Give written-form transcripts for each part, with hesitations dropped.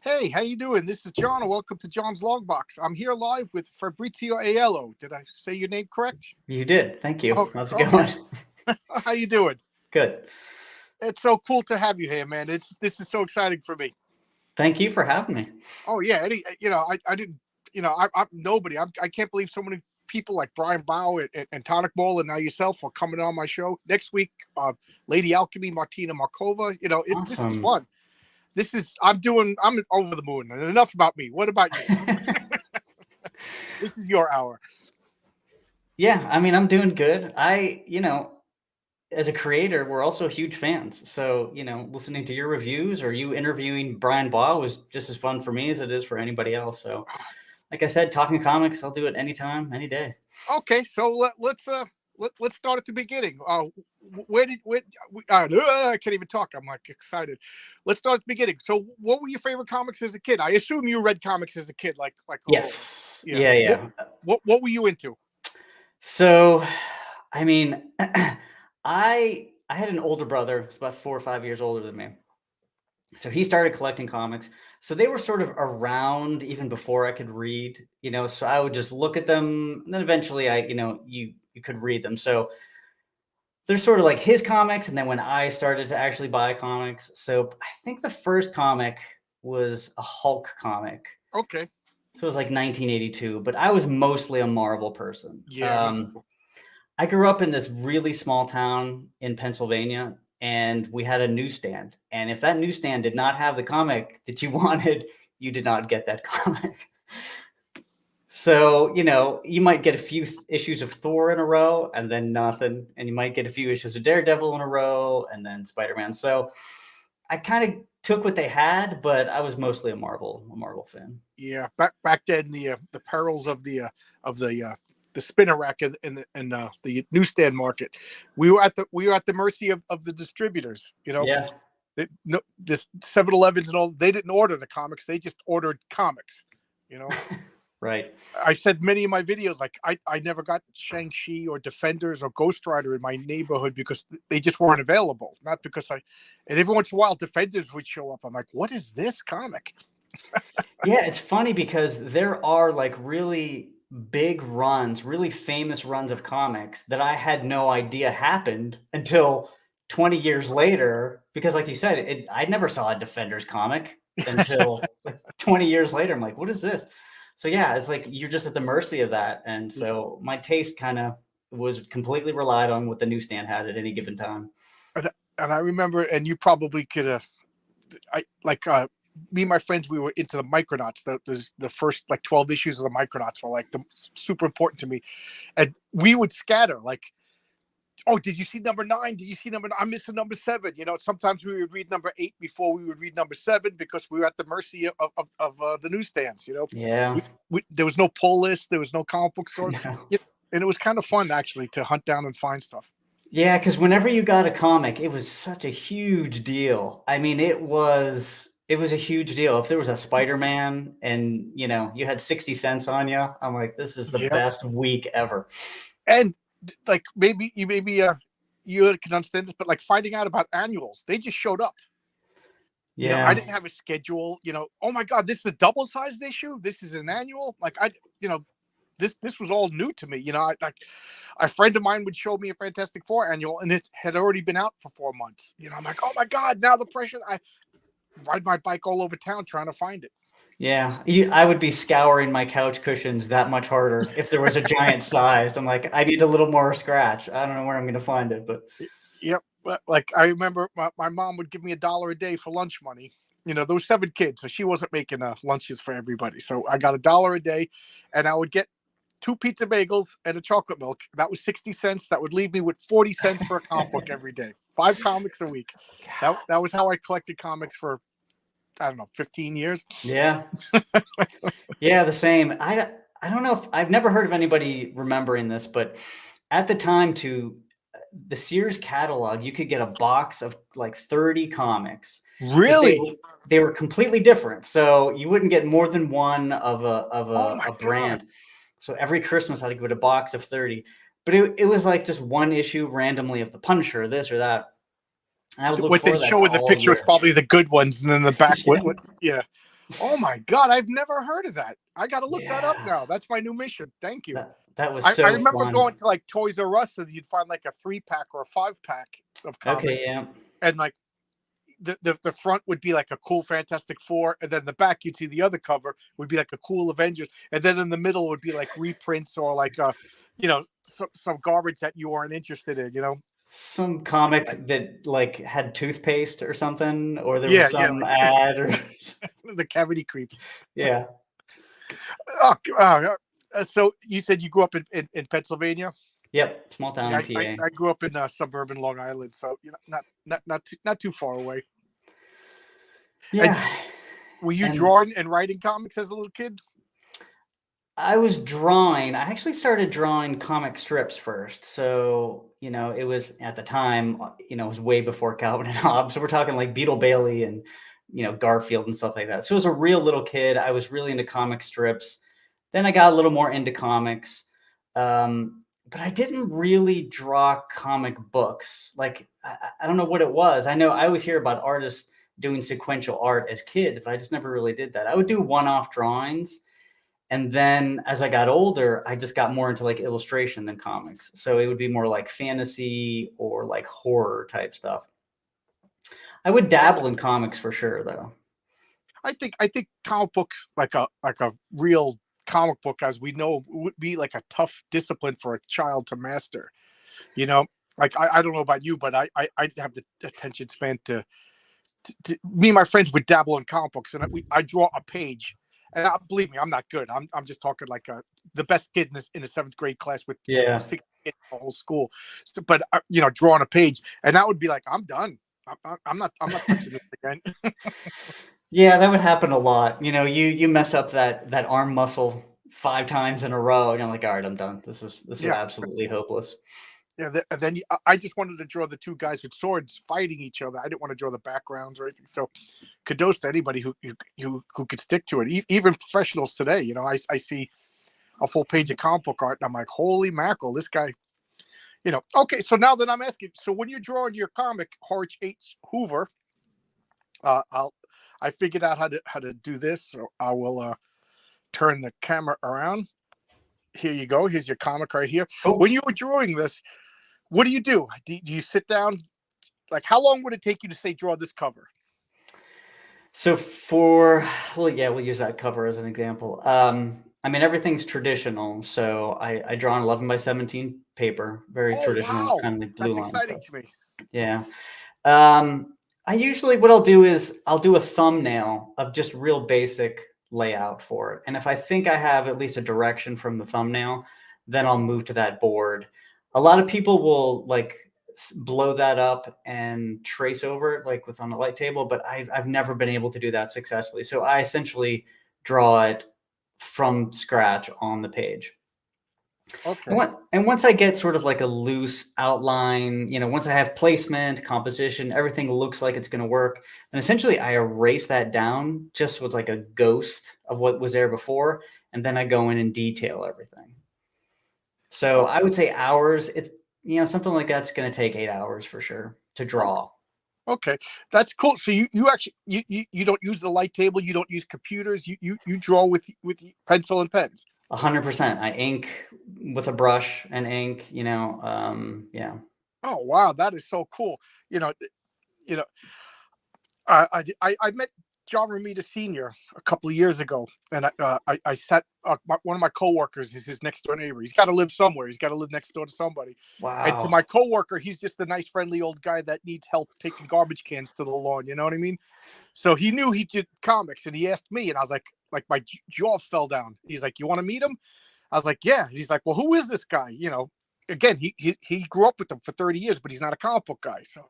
Hey, how you doing? This is John, and welcome to John's Long Box. I'm here live with Fabrizio Aiello. Did I say your name correct? You did. Thank you. Oh, How's it okay. going? How you doing? Good. It's so cool to have you here, man. This is so exciting for me. Thank you for having me. Oh yeah, I didn't, I'm nobody. I can't believe so many people like Brian Bow and Tonic Ball and now yourself are coming on my show next week. Lady Alchemy, Martina Markova. This is Awesome. fun. I'm over the moon. And enough about me. What about you? This is your hour. Yeah, I mean, I'm doing good. As a creator, we're also huge fans. So, listening to your reviews or you interviewing Brian Baugh was just as fun for me as it is for anybody else. So, like I said, talking comics, I'll do it anytime, any day. Okay, so let's start at the beginning. I can't even talk. I'm like excited. Let's start at the beginning. So, what were your favorite comics as a kid? I assume you read comics as a kid, like Yes. yeah. Yeah. What were you into? So, I mean, I had an older brother, who's about 4 or 5 years older than me. So he started collecting comics. So they were sort of around even before I could read, so I would just look at them and then eventually you could read them. So they're sort of like his comics. And then when I started to actually buy comics, so I think the first comic was a Hulk comic. Okay. So it was like 1982, but I was mostly a Marvel person. Yeah. I grew up in this really small town in Pennsylvania, and we had a newsstand. And if that newsstand did not have the comic that you wanted, you did not get that comic. So, you might get a few issues of Thor in a row and then nothing. And you might get a few issues of Daredevil in a row and then Spider-Man. So I kind of took what they had, but I was mostly a Marvel fan. Yeah. Back then, the perils of the spinner rack and the newsstand market. We were at the mercy of the distributors. Yeah. This 7-Elevens and all, they didn't order the comics, they just ordered comics. Right. I said many of my videos, like I never got Shang-Chi or Defenders or Ghost Rider in my neighborhood because they just weren't available. Not because and every once in a while Defenders would show up. I'm like, what is this comic? Yeah, it's funny because there are like really big runs, really famous runs of comics that I had no idea happened until 20 years later. Because like you said, I never saw a Defenders comic until 20 years later. I'm like, what is this? So yeah, it's like you're just at the mercy of that. And so my taste kind of was completely relied on what the newsstand had at any given time. And I remember, and you probably could have, me and my friends, we were into the Micronauts. The first like 12 issues of the Micronauts were like super important to me. And we would scatter like, oh, did you see number 9? Did you see number 9? I'm missing number 7. Sometimes we would read number 8 before we would read number 7 because we were at the mercy of the newsstands. Yeah. There was no pull list. There was no comic book store. No. And it was kind of fun actually to hunt down and find stuff. Yeah, because whenever you got a comic, it was such a huge deal. I mean, it was a huge deal. If there was a Spider-Man and, you had 60 cents on you, I'm like, this is the best week ever. And like maybe you can understand this, but like finding out about annuals, they just showed up. Yeah. I didn't have a schedule. Oh my God, this is a double-sized issue. This is an annual. Like this was all new to me. A friend of mine would show me a Fantastic Four annual, and it had already been out for 4 months. I'm like, oh my God, now the pressure. I ride my bike all over town trying to find it. Yeah, I would be scouring my couch cushions that much harder if there was a giant size. I'm like, I need a little more scratch. I don't know where I'm going to find it, but. Yep. Like I remember my mom would give me $1 a day for lunch money. There were 7 kids, so she wasn't making lunches for everybody. So I got $1 a day, and I would get 2 pizza bagels and a chocolate milk. That was 60 cents. That would leave me with 40 cents for a comic book every day. 5 comics a week. That was how I collected comics for, I don't know, 15 years. Yeah. Yeah, the same. I don't know if I've never heard of anybody remembering this, but at the time the Sears catalog, you could get a box of like 30 comics. Really? They were completely different. So you wouldn't get more than one of a brand. God. So every Christmas I would get a box of 30. But it was like just one issue randomly of the Punisher, this or that. And I would look what for they that show in the picture is probably the good ones, and then the back, yeah. Oh my God, I've never heard of that. I got to look that up Yeah, now. That's my new mission. Thank you. that was I so remember fun. going to like Toys R Us and you'd find like a 3-pack or a 5-pack of Okay, comics, yeah. and like the front would be like a cool Fantastic Four, and then the back you'd see the other cover would be like a cool Avengers, and then in the middle would be like reprints or like some garbage that you weren't interested in. Some comic that like had toothpaste or something, or there was Yeah, some like ad or the cavity creeps. yeah. Oh, so you said you grew up in Pennsylvania? Yep, small town Yeah, in I, PA. I grew up in suburban Long Island, so not too far away. And Yeah, were you and drawing and writing comics as a little kid? I was drawing. I actually started drawing comic strips first. So, it was at the time, it was way before Calvin and Hobbes. So we're talking like Beetle Bailey and, Garfield and stuff like that. So as a real little kid, I was really into comic strips. Then I got a little more into comics. But I didn't really draw comic books. Like, I don't know what it was. I know I always hear about artists doing sequential art as kids, but I just never really did that. I would do one-off drawings. And then as I got older, I just got more into like illustration than comics. So it would be more like fantasy or like horror type stuff. I would dabble in comics for sure, though. I think comic books, like a real comic book as we know, would be like a tough discipline for a child to master. You know, like I don't know about you, but I didn't have the attention span me and my friends would dabble in comic books, and I draw a page. And believe me, I'm not good. I'm just talking like the best kid in a seventh grade class with Yeah. 60 kids in the whole school. So, but drawing a page, and that would be like, I'm done. I'm not touching this again. Yeah, that would happen a lot. You mess up that arm muscle 5 times in a row, and you're like, all right, I'm done. This is Yeah, absolutely hopeless. yeah. And then I just wanted to draw the two guys with swords fighting each other. I didn't want to draw the backgrounds or anything. So, kudos to anybody who could stick to it. Even professionals today. I see a full page of comic book art, and I'm like, holy mackerel, this guy. Okay, so now that I'm asking, so when you're drawing your comic, Horace H. Hoover, uh, I'll, I figured out how to do this. So I will turn the camera around. Here you go. Here's your comic right here. When Cool. you were drawing this, what do you do? Do you sit down? Like, how long would it take you to say draw this cover? So well, yeah, we'll use that cover as an example. I mean, everything's traditional. So I draw on 11 by 17 paper, very Oh traditional, wow, kind of like blue that's line exciting stuff. to me. Yeah. I usually, what I'll do is I'll do a thumbnail of just real basic layout for it. And if I think I have at least a direction from the thumbnail, then I'll move to that board. A lot of people will like blow that up and trace over it like with on a light table, but I've never been able to do that successfully. So I essentially draw it from scratch on the page. Okay. And once I get sort of like a loose outline, once I have placement, composition, everything looks like it's going to work. And essentially I erase that down just with like a ghost of what was there before. And then I go in and detail everything. So Oh, I would say hours, something like that's going to take 8 hours for sure to okay. draw. Okay, that's cool. So you actually you don't use the light table. You don't use computers. You draw with pencil and pens. 100%. I ink with a brush and ink, yeah. Oh wow, that is so cool. You know, you know, I met John Romita Sr. a couple of years ago, and I sat one of my coworkers is his next door neighbor. He's got to live somewhere. He's got to live next door to somebody. And to Wow. my coworker, he's just a nice, friendly old guy that needs help taking garbage cans to the lawn. You know what I mean? So he knew he did comics, and he asked me, and I was like my jaw fell down. He's like, "You want to meet him?" I was like, "Yeah." He's like, "Well, who is this guy?" Again, he grew up with them for 30 years, but he's not a comic book guy. So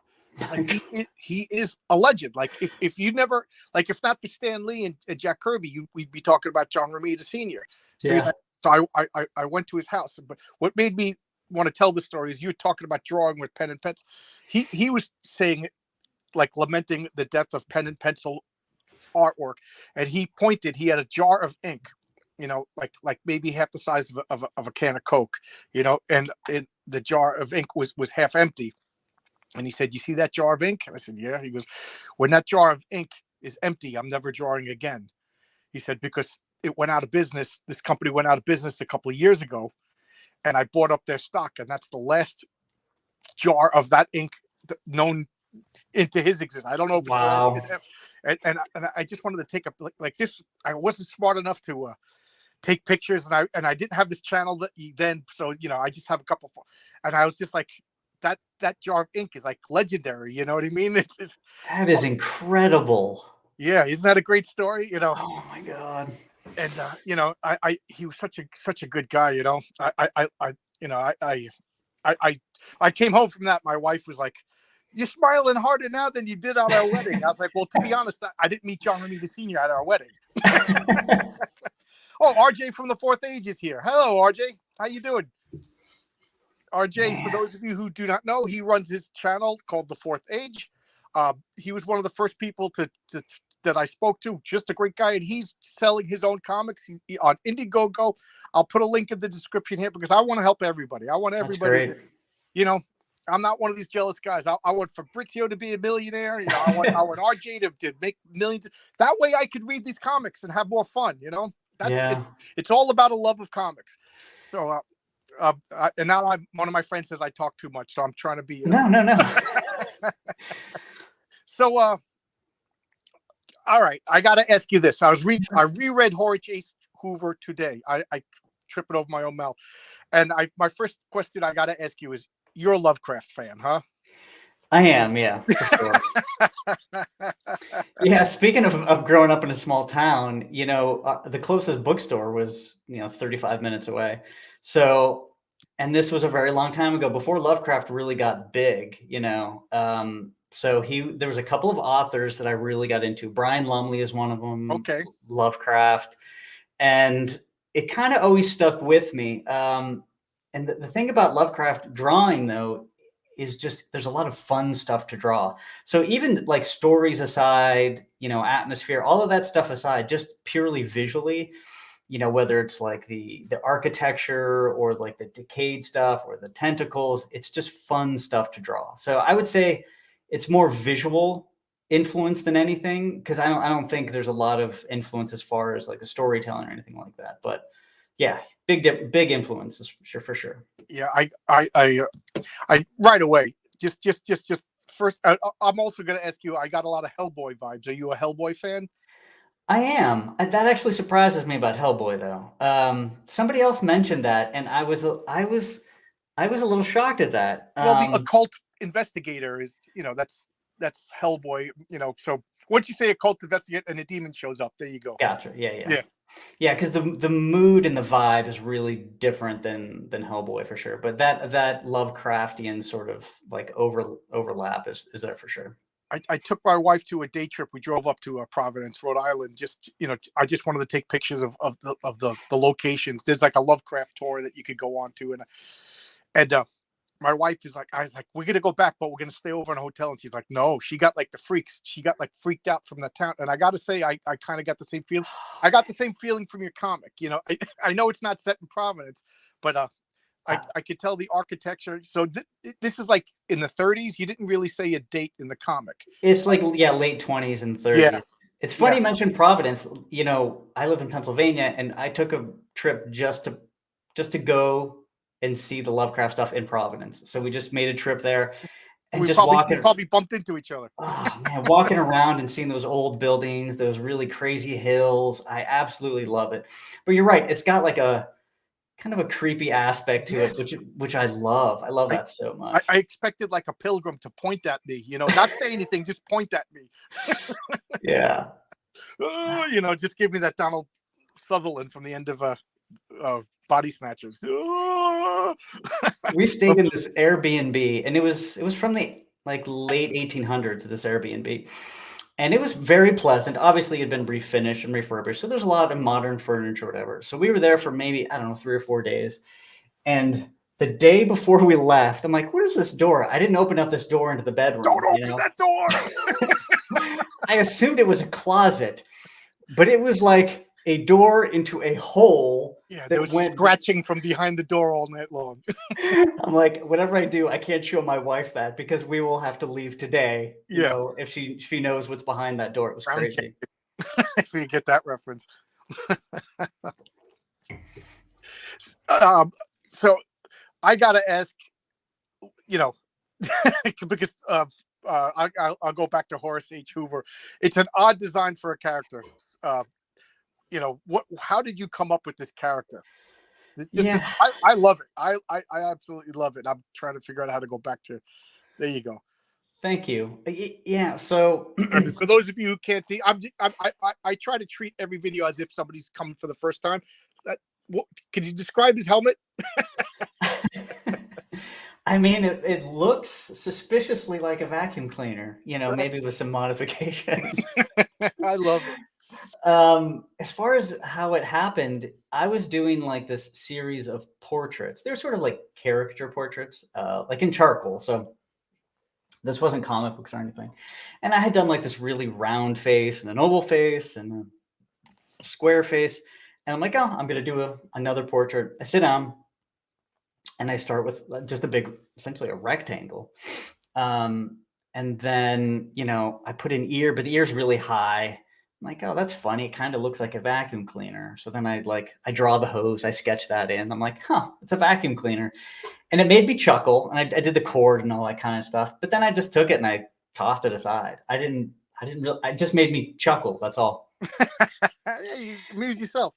like he is a legend. Like if you never like if not for Stan Lee and Jack Kirby, we'd be talking about John Romita Sr. So he's Yeah. like, so I went to his house. But what made me want to tell the story is you were talking about drawing with pen and pencil. He was saying like lamenting the death of pen and pencil artwork, and he had a jar of ink, like maybe half the size of a can of Coke, and the jar of ink was half empty. And he said, "You see that jar of ink?" And I said, "Yeah." He goes, "When that jar of ink is empty, I'm never drawing again." He said, because it went out of business. This company went out of business a couple of years ago, and I bought up their stock, and that's the last jar of that ink known into his existence. I don't know if it's the last. Wow. And I just wanted to take a like this. I wasn't smart enough to take pictures, and I didn't have this channel then, so I just have a couple, and I was just like, that jar of ink is like legendary. You know what I mean? That is incredible. Yeah, isn't that a great story? Oh my God. And he was such a good guy. I came home from that. My wife was like, "You're smiling harder now than you did on our wedding." I was like, "Well, to be honest, I didn't meet John Romita Sr. at our wedding." Oh, RJ from the Fourth Age is here. Hello, RJ. How you doing? RJ, Man. for those of you who do not know, he runs his channel called The Fourth Age. He was one of the first people that I spoke to. Just a great guy, and he's selling his own comics on Indiegogo. I'll put a link in the description here because I want to help everybody. I want everybody to, I'm not one of these jealous guys. I want Fabrizio to be a millionaire. I want RJ to make millions. That way I could read these comics and have more fun. It's all about a love of comics. So, and now one of my friends says I talk too much, so I'm trying to be. No. So, all right, I got to ask you this. I reread Horace Hoover today. I trip it over my own mouth, and my first question I got to ask you is: you're a Lovecraft fan, huh? I am, yeah, for sure. Yeah, speaking of growing up in a small town, the closest bookstore was 35 minutes away. So, and this was a very long time ago, before Lovecraft really got big. So there was a couple of authors that I really got into. Brian Lumley is one of them. Okay. Lovecraft, and it kind of always stuck with me. And the thing about Lovecraft drawing, though, is just there's a lot of fun stuff to draw. So even like stories aside, atmosphere, all of that stuff aside, just purely visually, whether it's like the architecture or like the decayed stuff or the tentacles, it's just fun stuff to draw. So I would say it's more visual influence than anything, because I don't think there's a lot of influence as far as like the storytelling or anything like that. But yeah, big influences for sure. Yeah, I right away. Just first, I'm also going to ask you. I got a lot of Hellboy vibes. Are you a Hellboy fan? I am. That actually surprises me about Hellboy, though. Somebody else mentioned that, and I was a little shocked at that. Well, the occult investigator is, that's Hellboy. So once you say occult investigator and a demon shows up, there you go. Gotcha. Yeah. Because the mood and the vibe is really different than Hellboy for sure. But that Lovecraftian sort of like overlap is there for sure. I took my wife to a day trip. We drove up to Providence, Rhode Island. I just wanted to take pictures of the locations. There's like a Lovecraft tour that you could go on to, and my wife is like, I was like, we're gonna go back, but we're gonna stay over in a hotel. And she's like, no. She got like the freaks. She got like freaked out from the town. And I got to say, I kind of got the same feeling. I got the same feeling from your comic. I know it's not set in Providence, but I could tell the architecture. So this is like in the 30s. You didn't really say a date in the comic. It's like, late 20s and 30s. Yeah. It's funny you mentioned Providence. I live in Pennsylvania, and I took a trip just to go and see the Lovecraft stuff in Providence. So we just made a trip there, and we probably bumped into each other. Oh man, walking around and seeing those old buildings, those really crazy hills. I absolutely love it. But you're right. It's got like a kind of a creepy aspect to it, which I love. I love that so much. I expected like a pilgrim to point at me, not say anything, just point at me. Yeah. Just give me that Donald Sutherland from the end of Body Snatchers. We stayed in this Airbnb, and it was from the like late 1800s, this Airbnb. And it was very pleasant. Obviously, it had been refinished and refurbished. So there's a lot of modern furniture or whatever. So we were there for maybe, 3 or 4 days. And the day before we left, I'm like, what is this door? I didn't open up this door into the bedroom. Don't open that door. I assumed it was a closet, but it was like a door into a hole. Yeah, there was scratching from behind the door all night long. I'm like, whatever I do, I can't show my wife that, because we will have to leave today. If she knows what's behind that door. It was crazy. If you get that reference. So I gotta ask, you know, because I'll go back to Horace H. Hoover. It's an odd design for a character. Uh, what? How did you come up with this character? Just Yeah, because I love it. I absolutely love it. I'm trying to figure out how to go back to. There you go. thank you. Yeah, so I mean, for those of you who can't see, I try to treat every video as if somebody's coming for the first time. What, can you describe his helmet? I mean, it looks suspiciously like a vacuum cleaner, Right. maybe with some modifications. I love it. As far as how it happened, I was doing like this series of portraits. They're sort of like caricature portraits, like in charcoal. So this wasn't comic books or anything. And I had done like this really round face and an oval face and a square face. And I'm like, oh, I'm going to do another portrait. I sit down and I start with just essentially a rectangle. And then, I put an ear, but the ear's really high. I'm like, oh, that's funny. It kind of looks like a vacuum cleaner. So then I draw the hose, I sketch that in. I'm like, huh, it's a vacuum cleaner. And it made me chuckle. And I did the cord and all that kind of stuff. But then I just took it and I tossed it aside. It just made me chuckle. That's all. You amuse yourself.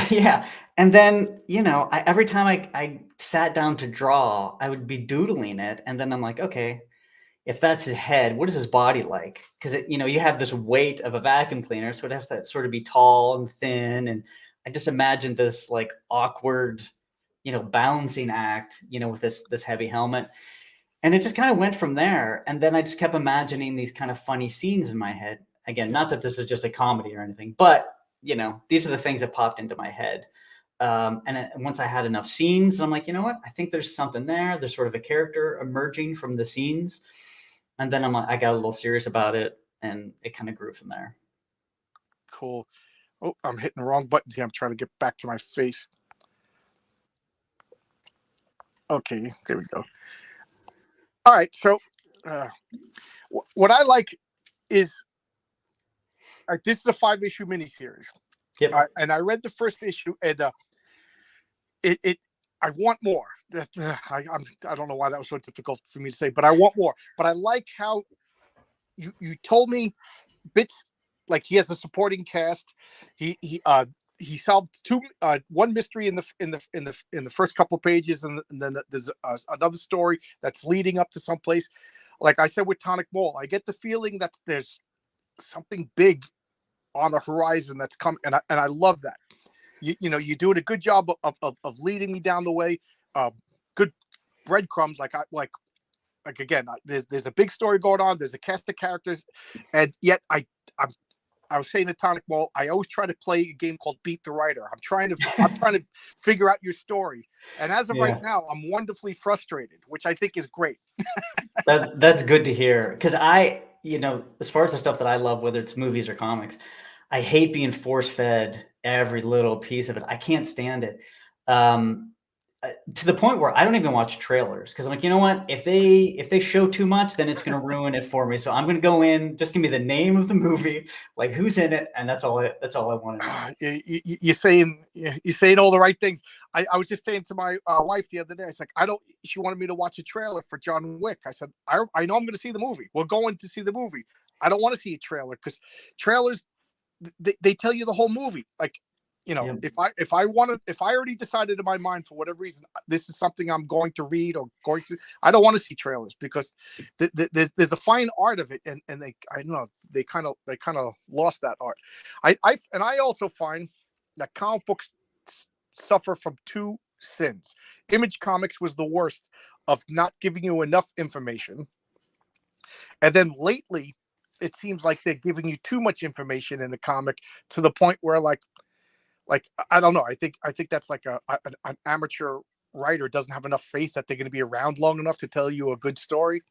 Yeah. And then, every time I sat down to draw, I would be doodling it. And then I'm like, okay, if that's his head, what is his body like? Because, you have this weight of a vacuum cleaner. So it has to sort of be tall and thin. And I just imagined this like awkward, balancing act, with this heavy helmet. And it just kind of went from there. And then I just kept imagining these kind of funny scenes in my head. Again, not that this is just a comedy or anything, but these are the things that popped into my head. And once I had enough scenes, I'm like, you know what? I think there's something there. There's sort of a character emerging from the scenes. And then I got a little serious about it, and it kind of grew from there. Cool. Oh, I'm hitting the wrong buttons here. I'm trying to get back to my face. Okay, there we go. All right. So, what I like is this is a 5-issue miniseries. Yep. And I read the first issue, and I want more. I don't know why that was so difficult for me to say, but I want more. But I like how you told me bits, like he has a supporting cast. He solved one mystery in the first couple of pages, and then there's another story that's leading up to someplace. Like I said with Tonic Mole, I get the feeling that there's something big on the horizon that's coming, and I love that. You're doing a good job of leading me down the way. Good breadcrumbs, like again, there's a big story going on. There's a cast of characters, and yet I was saying to Tonic Mole, I always try to play a game called Beat the Writer. I'm trying to figure out your story, and as of right now, I'm wonderfully frustrated, which I think is great. That's good to hear, because as far as the stuff that I love, whether it's movies or comics, I hate being force-fed every little piece of it. I can't stand it. To the point where I don't even watch trailers, because I'm like, you know what? If they show too much, then it's going to ruin it for me. So I'm going to go in, just give me the name of the movie, like who's in it, and that's all I want to know. You're saying all the right things. I was just saying to my wife the other day, it's like she wanted me to watch a trailer for John Wick. I said, I know I'm going to see the movie. We're going to see the movie. I don't want to see a trailer, because trailers, they tell you the whole movie. Like, if I already decided in my mind, for whatever reason, this is something I'm going to read or going to, I don't want to see trailers, because there's a fine art of it, and I don't know, they kind of lost that art. I also find that comic books suffer from two sins. Image Comics was the worst of not giving you enough information, and then lately it seems like they're giving you too much information in the comic, to the point where like I don't know. I think that's like an amateur writer doesn't have enough faith that they're going to be around long enough to tell you a good story.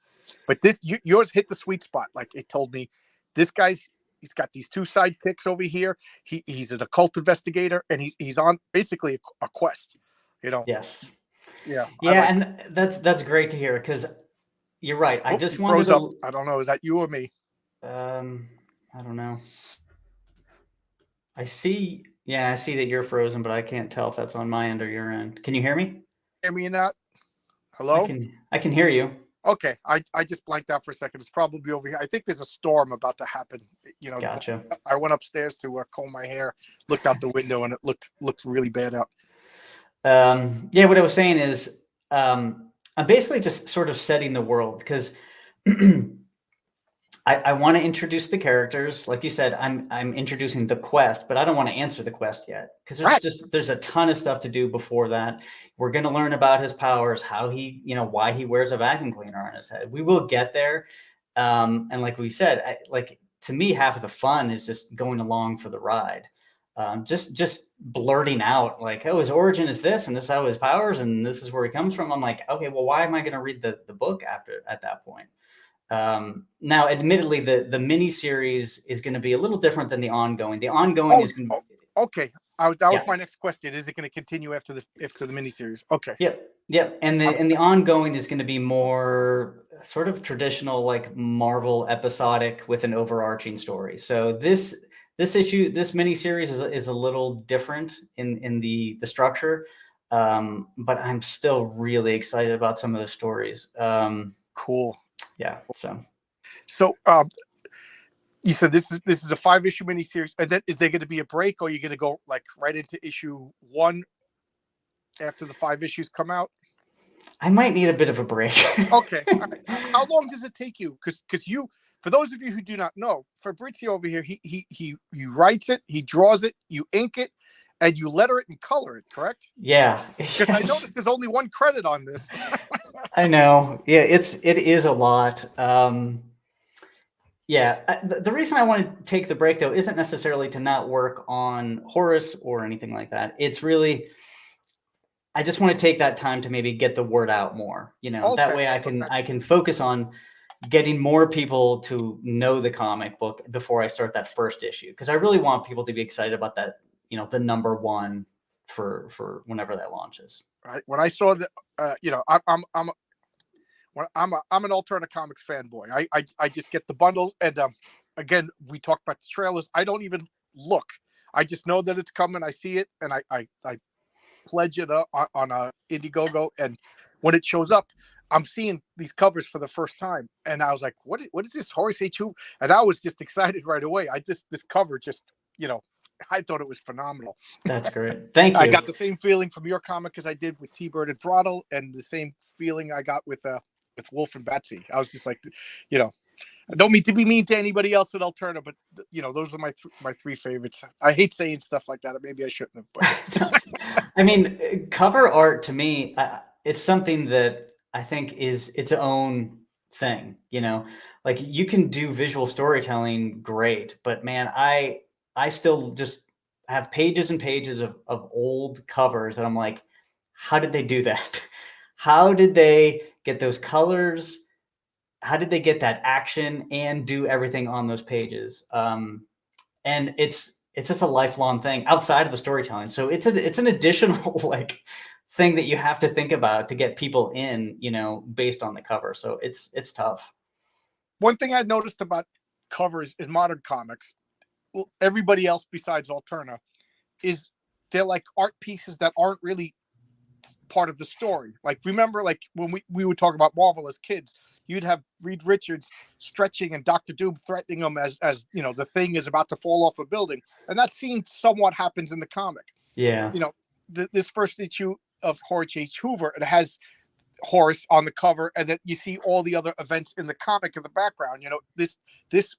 But yours hit the sweet spot. Like, it told me, he's got these two sidekicks over here. He's an occult investigator, and he's on basically a quest. Yes. Yeah. Yeah, and that's great to hear, because you're right. I just wanted froze up. I don't know. Is that you or me? I don't know. I see Yeah, I see that you're frozen, but I can't tell if that's on my end or your end. Can you hear me? Hear me in that? Hello? I can hear you. Okay, I just blanked out for a second. It's probably over here. I think there's a storm about to happen. You know, Gotcha. I went upstairs to comb my hair, looked out the window, and it looked really bad out. Yeah, what I was saying is, I'm basically just sort of setting the world because I want to introduce the characters. Like you said, I'm introducing the quest, but I don't want to answer the quest yet because Right. there's a ton of stuff to do before that. We're going to learn about his powers, how he, why he wears a vacuum cleaner on his head. We will get there. And like we said, to me, half of the fun is just going along for the ride. Just blurting out like, oh, his origin is this, and this is how his powers, and this is where he comes from. I'm like, okay, well, why am I going to read the book at that point? Now, admittedly, the mini series is going to be a little different than the ongoing. The ongoing is going to okay. That was yeah. my next question. Is it going to continue after the miniseries? Okay. Yep. And the ongoing is going to be more sort of traditional, like Marvel episodic with an overarching story. So this mini series is a little different in the structure, but I'm still really excited about some of the stories. Cool. Yeah. So you said this is a 5-issue miniseries, and then is there going to be a break, or are you going to go like right into issue 1 after the 5 issues come out? I might need a bit of a break. Okay. Right. How long does it take you? Because you, for those of you who do not know, Fabrizio over here, he writes it, he draws it, you ink it, and you letter it and color it, correct? Yeah. Because I noticed there's only 1 credit on this. I know. Yeah, it is a lot. Yeah, the reason I want to take the break though isn't necessarily to not work on Horace or anything like that. It's really, I just want to take that time to maybe get the word out more. That way I can focus on getting more people to know the comic book before I start that first issue, because I really want people to be excited about that. The number 1 for whenever that launches. Right. When I saw that, I'm an Alterna Comics fanboy. I just get the bundles, and again, we talked about the trailers. I don't even look. I just know that it's coming. I see it, and I pledge it on a Indiegogo, and when it shows up, I'm seeing these covers for the first time, and I was like, "What is this Horace H2?" And I was just excited right away. This cover just, I thought it was phenomenal. That's great. Thank you. I got the same feeling from your comic as I did with T-Bird and Throttle, and the same feeling I got with Wolf and Batsy. I was just like, I don't mean to be mean to anybody else at Alterna, but those are my 3 favorites. I hate saying stuff like that. Maybe I shouldn't have. But I mean, cover art to me, it's something that I think is its own thing. Like you can do visual storytelling great, but man, I still just have pages and pages of old covers that I'm like, how did they do that? How did they get those colors? How did they get that action and do everything on those pages? And it's just a lifelong thing outside of the storytelling. So it's an additional like thing that you have to think about to get people in, based on the cover. So it's tough. One thing I noticed about covers in modern comics, everybody else besides Alterna, is they're like art pieces that aren't really part of the story. Like, remember, like when we would talk about Marvel as kids, you'd have Reed Richards stretching and Doctor Doom threatening him as the Thing is about to fall off a building, and that scene somewhat happens in the comic. Yeah. This first issue of Horace H. Hoover, it has Horace on the cover, and then you see all the other events in the comic in the background. This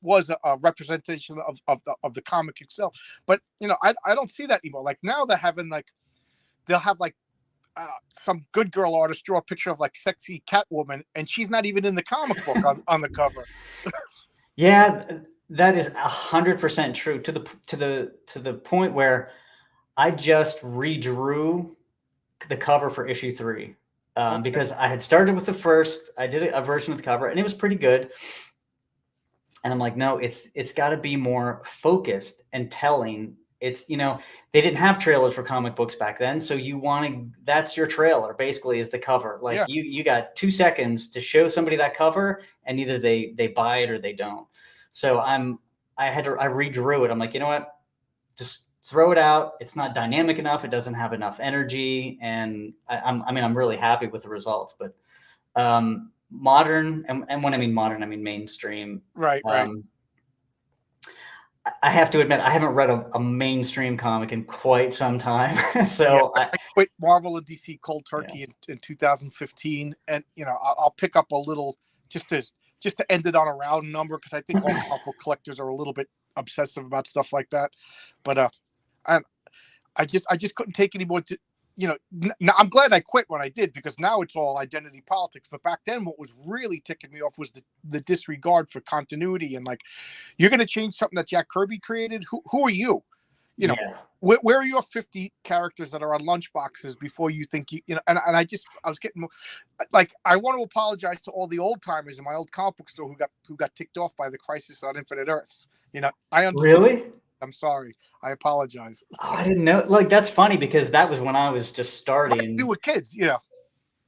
was a representation of the comic itself. But I don't see that anymore. Like now they'll have like some good girl artist draw a picture of like sexy Catwoman, and she's not even in the comic book on the cover. Yeah, that is 100% true to the point where I just redrew the cover for issue 3 because I had started with the first. I did a version of the cover, and it was pretty good. And I'm like, no, it's got to be more focused and telling. It's, they didn't have trailers for comic books back then. So that's your trailer basically, is the cover. Like you got 2 seconds to show somebody that cover, and either they buy it or they don't. So I redrew it. I'm like, you know what? Just throw it out. It's not dynamic enough. It doesn't have enough energy. And I'm really happy with the results, but modern, and when I mean modern, I mean mainstream. Right. I have to admit, I haven't read a mainstream comic in quite some time. Yeah, So I quit Marvel and DC cold turkey in 2015, and I'll pick up a little just to end it on a round number, because I think all comic book collectors are a little bit obsessive about stuff like that. But I just couldn't take any more. I'm glad I quit when I did, because now it's all identity politics. But back then, what was really ticking me off was the disregard for continuity, and like, you're going to change something that Jack Kirby created. Who are you? yeah. Where are your 50 characters that are on lunch boxes before you think and I was getting, like, I want to apologize to all the old timers in my old comic book store who got ticked off by the Crisis on Infinite Earths. I understand. Really? I'm sorry. I apologize. Oh, I didn't know. Like, that's funny, because that was when I was just Right, starting. we were kids.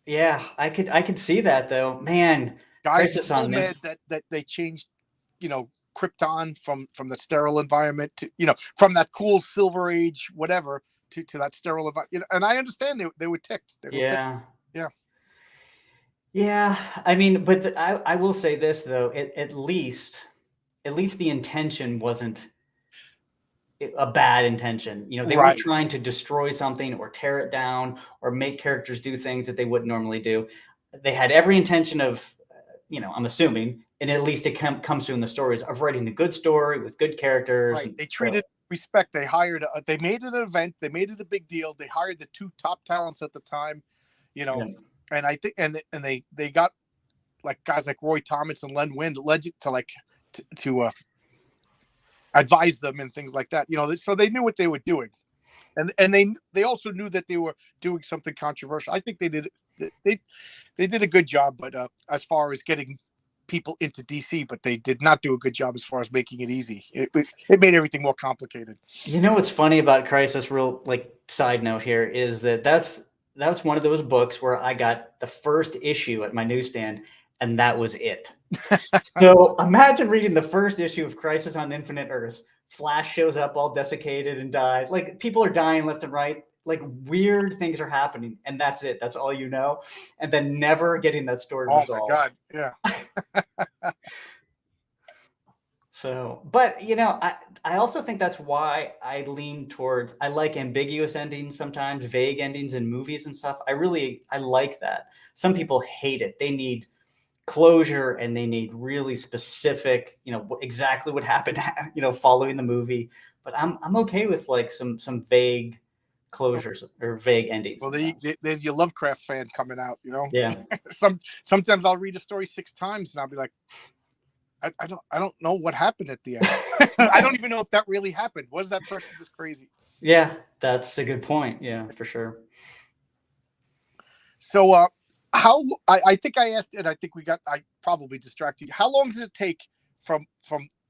Yeah, I could see that though. Man, Guys Crisis still on mad that they changed, Krypton from the sterile environment to, from that cool Silver Age whatever to that sterile environment. And I understand they were ticked. They were pissed. Yeah. Yeah. Yeah. I mean, but I will say this though, at least the intention wasn't a bad intention. They weren't Right. trying to destroy something or tear it down or make characters do things that they wouldn't normally do. They had every intention of, I'm assuming, and at least it comes through in the stories, of writing a good story with good characters. Right. They treated respect. They hired. They made it an event. They made it a big deal. They hired the two top talents at the time, and I think and they got like guys like Roy Thomas and Len Wein led to like to advise them and things like that. So they knew what they were doing, and they also knew that they were doing something controversial. I think they did a good job, but as far as getting people into DC, but they did not do a good job as far as making it easy. It made everything more complicated. What's funny about Crisis, real like side note here, is that's one of those books where I got the first issue at my newsstand, and that was it. So imagine reading the first issue of Crisis on Infinite Earths. Flash shows up all desiccated and dies. Like, people are dying left and right. Like, weird things are happening, and that's it. That's all you know. And then never getting that story resolved. Oh my God, yeah. So, but I also think that's why I lean towards, I like ambiguous endings sometimes, vague endings in movies and stuff. I like that. Some people hate it. They need closure, and they need really specific, exactly what happened, following the movie. But I'm okay with like some vague closures or vague endings. Well, there's your Lovecraft fan coming out. Yeah. Sometimes I'll read a story 6 times, and I'll be like, I don't know what happened at the end. I don't even know if that really happened. Was that person just crazy? Yeah, that's a good point. Yeah, for sure. So, I think I asked, and I think I probably distracted you. How long does it take from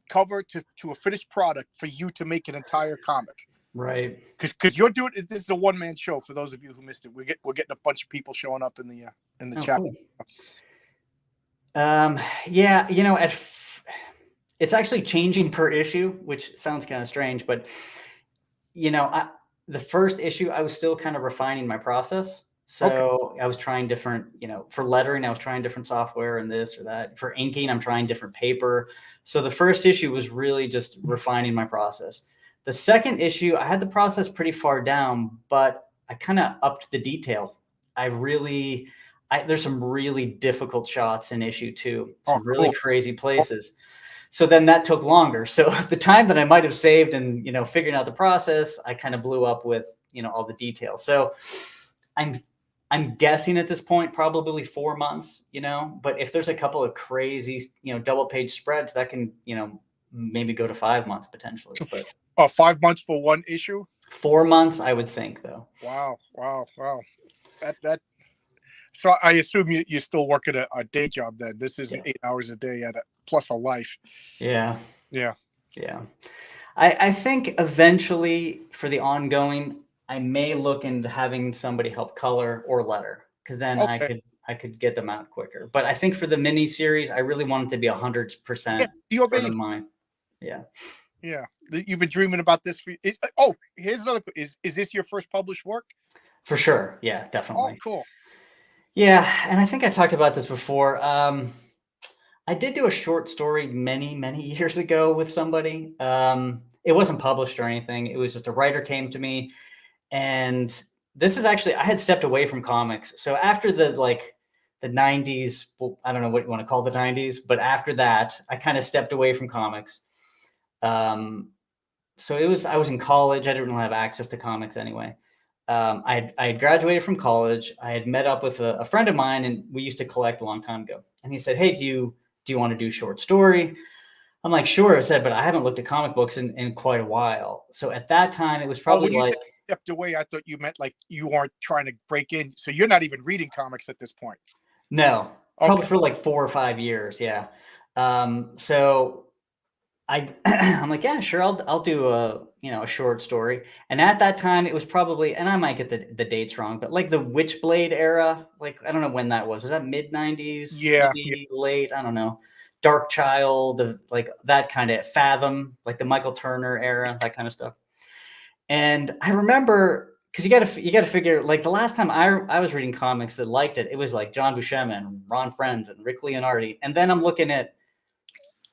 cover to a finished product for you to make an entire comic? Right. Because you're doing it. This is a one-man show for those of you who missed it. We're getting a bunch of people showing up in the chat. Cool. Yeah, it's actually changing per issue, which sounds kind of strange, but the first issue, I was still kind of refining my process. So okay. I was trying different, for lettering, I was trying different software and this or that. For inking, I'm trying different paper. So the first issue was really just refining my process. The second issue, I had the process pretty far down, but I kind of upped the detail. There's some really difficult shots in issue 2, some really crazy places. So then that took longer. So the time that I might have saved and, figuring out the process, I kind of blew up with, all the details. So I'm guessing at this point, probably 4 months, but if there's a couple of crazy, double page spreads, that can, maybe go to 5 months potentially. But 5 months for one issue? 4 months, I would think, though. Wow. That. So I assume you still work at a day job then. This isn't 8 hours a day plus a life. Yeah. Yeah. I think eventually for the ongoing, I may look into having somebody help color or letter, because then I could get them out quicker. But I think for the mini series, I really want it to be 100% for mine. Yeah. Yeah. You've been dreaming about this oh, here's another. Is this your first published work? For sure. Yeah, Oh, definitely. cool. Yeah, and I think I talked about this before. I did do a short story many, many years ago with somebody. It wasn't published or anything. It was just a writer came to me, and this is actually I had stepped away from comics. So after the 90s, well, I don't know what you want to call the 90s, but after that, I kind of stepped away from comics. So I was in college. I didn't really have access to comics anyway. I had graduated from college. I had met up with a friend of mine, and we used to collect a long time ago. And he said, "Hey, do you want to do short story?" I'm like, "Sure." I said, "But I haven't looked at comic books in quite a while." So at that time, it was Oh, probably when you like said stepped away, I thought you meant like you weren't trying to break in. So you're not even reading comics at this point. no, probably Okay. for like 4 or 5 years. Yeah. So I'm like, yeah, sure, I'll do a short story. And at that time, it was probably, and I might get the dates wrong, but like the Witchblade era, like I don't know when that was. Was that mid '90s, Yeah. Yeah. maybe late? I don't know. Dark Child, like that kind of Fathom, like the Michael Turner era, that kind of stuff. And I remember because you got to figure like the last time I was reading comics that liked it, it was like John Buscema and Ron Frenz and Rick Leonardi, and then I'm looking at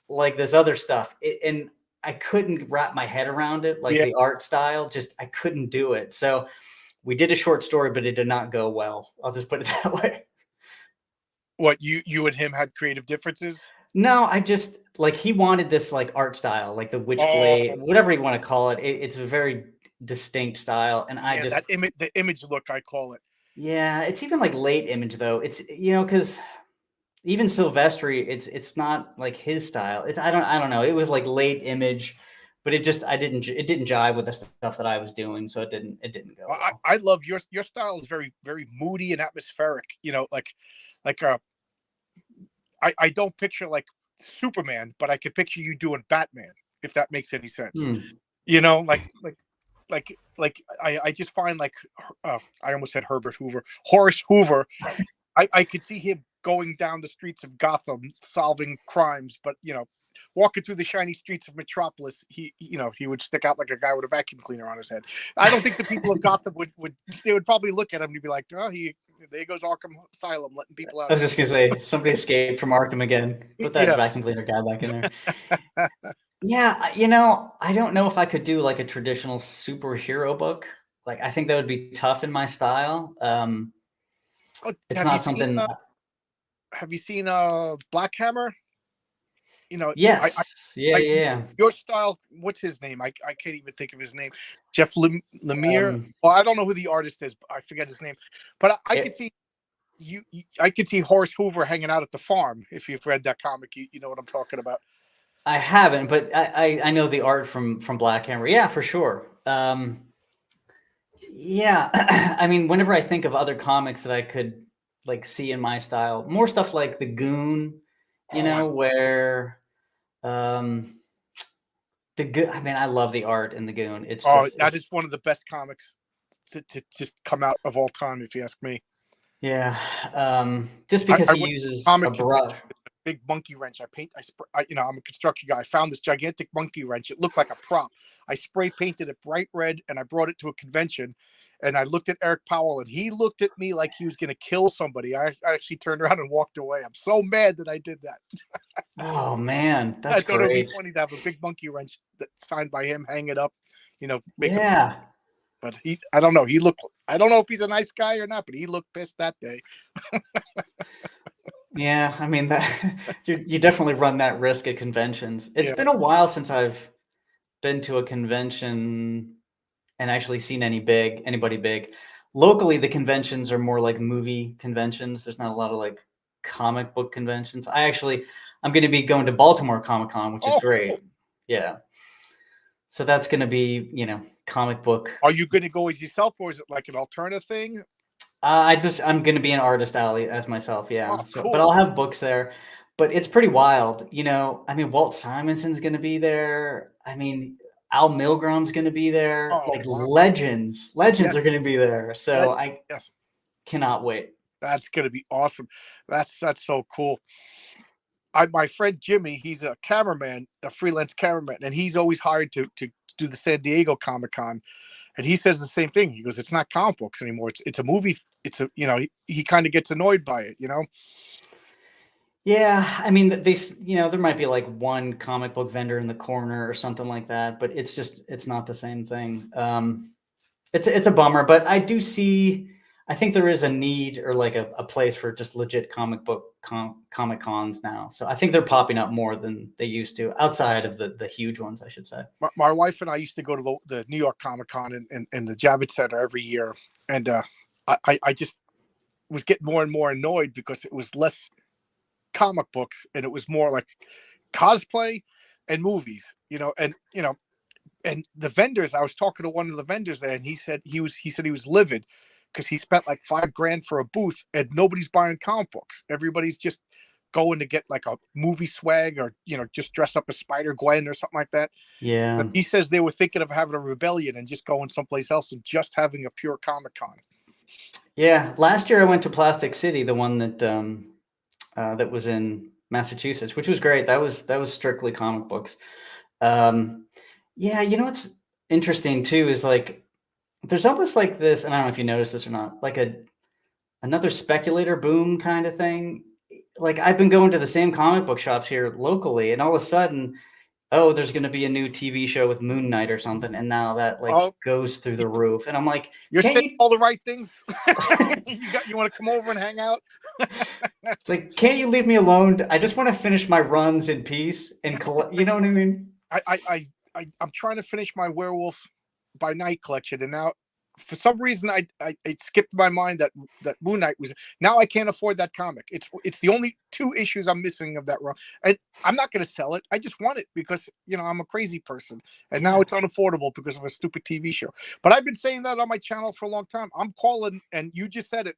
like this other stuff and I couldn't wrap my head around it, like Yeah. the art style, just I couldn't do it. So we did a short story, but it did not go well. I'll just put it that way. What you and him had creative differences? No, I just like he wanted this like art style, like the Oh, Witchblade, whatever you want to call it. It's a very distinct style, and I yeah. just The image look, I call it. yeah, it's even like late image though. It's because even Silvestri, it's not like his style. It's I don't know. It was like late image, but it didn't jive with the stuff that I was doing, so it didn't go well. I love your style is very very moody and atmospheric. Like I don't picture like Superman, but I could picture you doing Batman, if that makes any sense. Hmm. You know, I just find like I almost said Herbert Hoover, Horace Hoover. I could see him going down the streets of Gotham solving crimes, but walking through the shiny streets of Metropolis, he would stick out like a guy with a vacuum cleaner on his head. I don't think the people of Gotham would they would probably look at him and be like, oh, there goes Arkham Asylum letting people out I was again. just gonna say somebody escaped from Arkham again. Put that Yeah. vacuum cleaner guy back in there. Yeah, I don't know if I could do like a traditional superhero book. Like I think that would be tough in my style. Oh, It's not something. have you seen Black Hammer? I Yes, yeah, like yeah. your style. What's his name? I can't even think of his name. Jeff Lemire. Um, Well, I don't know who the artist is. But I forget his name. But I could it, see I could see Horace Hoover hanging out at the farm. If you've read that comic, you know what I'm talking about. I haven't, but I know the art from Black Hammer. Yeah, for sure. Yeah, I mean, whenever I think of other comics that I could like see in my style, more stuff like the Goon, Oh, where um I mean, I love the art in the Goon. It's just that it's is one of the best comics to just come out of all time, if you ask me. yeah. Just because I he went to uses a a comic brush. convention with a big monkey wrench. I'm a construction guy. I found this gigantic monkey wrench. It looked like a prop. I spray painted it bright red, and I brought it to a convention. And I looked at Eric Powell, and he looked at me like he was going to kill somebody. I actually turned around and walked away. I'm so mad that I did that. Oh man, I that's thought it would be great. funny to have a big monkey wrench that's signed by him, hang it up, make a. Yeah. But I don't know. I don't know if he's a nice guy or not, but he looked pissed that day. Yeah, I mean that you definitely run that risk at conventions. It's Yeah. been a while since I've been to a convention and actually seen anybody big. Locally, the conventions are more like movie conventions. There's not a lot of like comic book conventions. I'm going to be going to Baltimore Comic Con, which is Oh, cool. great. Yeah. So that's going to be, comic book. Are you going to go as yourself, or is it like an Alterna thing? I'm going to be an artist alley as myself. Yeah. Oh, So, but cool. I'll have books there. But it's pretty wild. I mean, Walt Simonson's going to be there. I mean, Al Milgram's going to be there. Oh, Like wow. legends are Yes. going to be there. So I Yes. cannot wait. That's going to be awesome. That's so cool. my friend Jimmy, he's a cameraman, a freelance cameraman, and he's always hired to do the San Diego Comic-Con. And he says the same thing. He goes, "It's not comic books anymore. It's a movie. It's a he kind of gets annoyed by it, Yeah, I mean, there might be like one comic book vendor in the corner or something like that, but it's not the same thing. It's a bummer, but I think there is a need or like a place for just legit comic book comic cons now. So I think they're popping up more than they used to, outside of the huge ones, I should say. My wife and I used to go to the New York Comic Con in the Javits Center every year, and I just was getting more and more annoyed because it was less comic books and it was more like cosplay and movies, and the vendors. I was talking to one of the vendors there, and he said he was livid because he spent like $5,000 for a booth and nobody's buying comic books. Everybody's just going to get like a movie swag or just dress up as Spider-Gwen or something like that. Yeah. But he says they were thinking of having a rebellion and just going someplace else and just having a pure Comic-Con. Yeah, last year I went to Plastic City, the one that was in Massachusetts, which was great. That was strictly comic books. Yeah, what's interesting too is like there's almost like this, and I don't know if you noticed this or not, like another speculator boom kind of thing. Like I've been going to the same comic book shops here locally, and all of a sudden, oh, there's going to be a new TV show with Moon Knight or something, and now that goes through the roof, and I'm like, you're saying all the right things. You want to come over and hang out? Like, can't you leave me alone? I just want to finish my runs in peace and collect. You know what I mean? I'm trying to finish my Werewolf by Night collection, and now for some reason it skipped my mind that Moon Knight was. Now I can't afford that comic. It's the only 2 issues I'm missing of that run, and I'm not going to sell it. I just want it because I'm a crazy person, and now it's unaffordable because of a stupid TV show. But I've been saying that on my channel for a long time. I'm calling, and you just said it,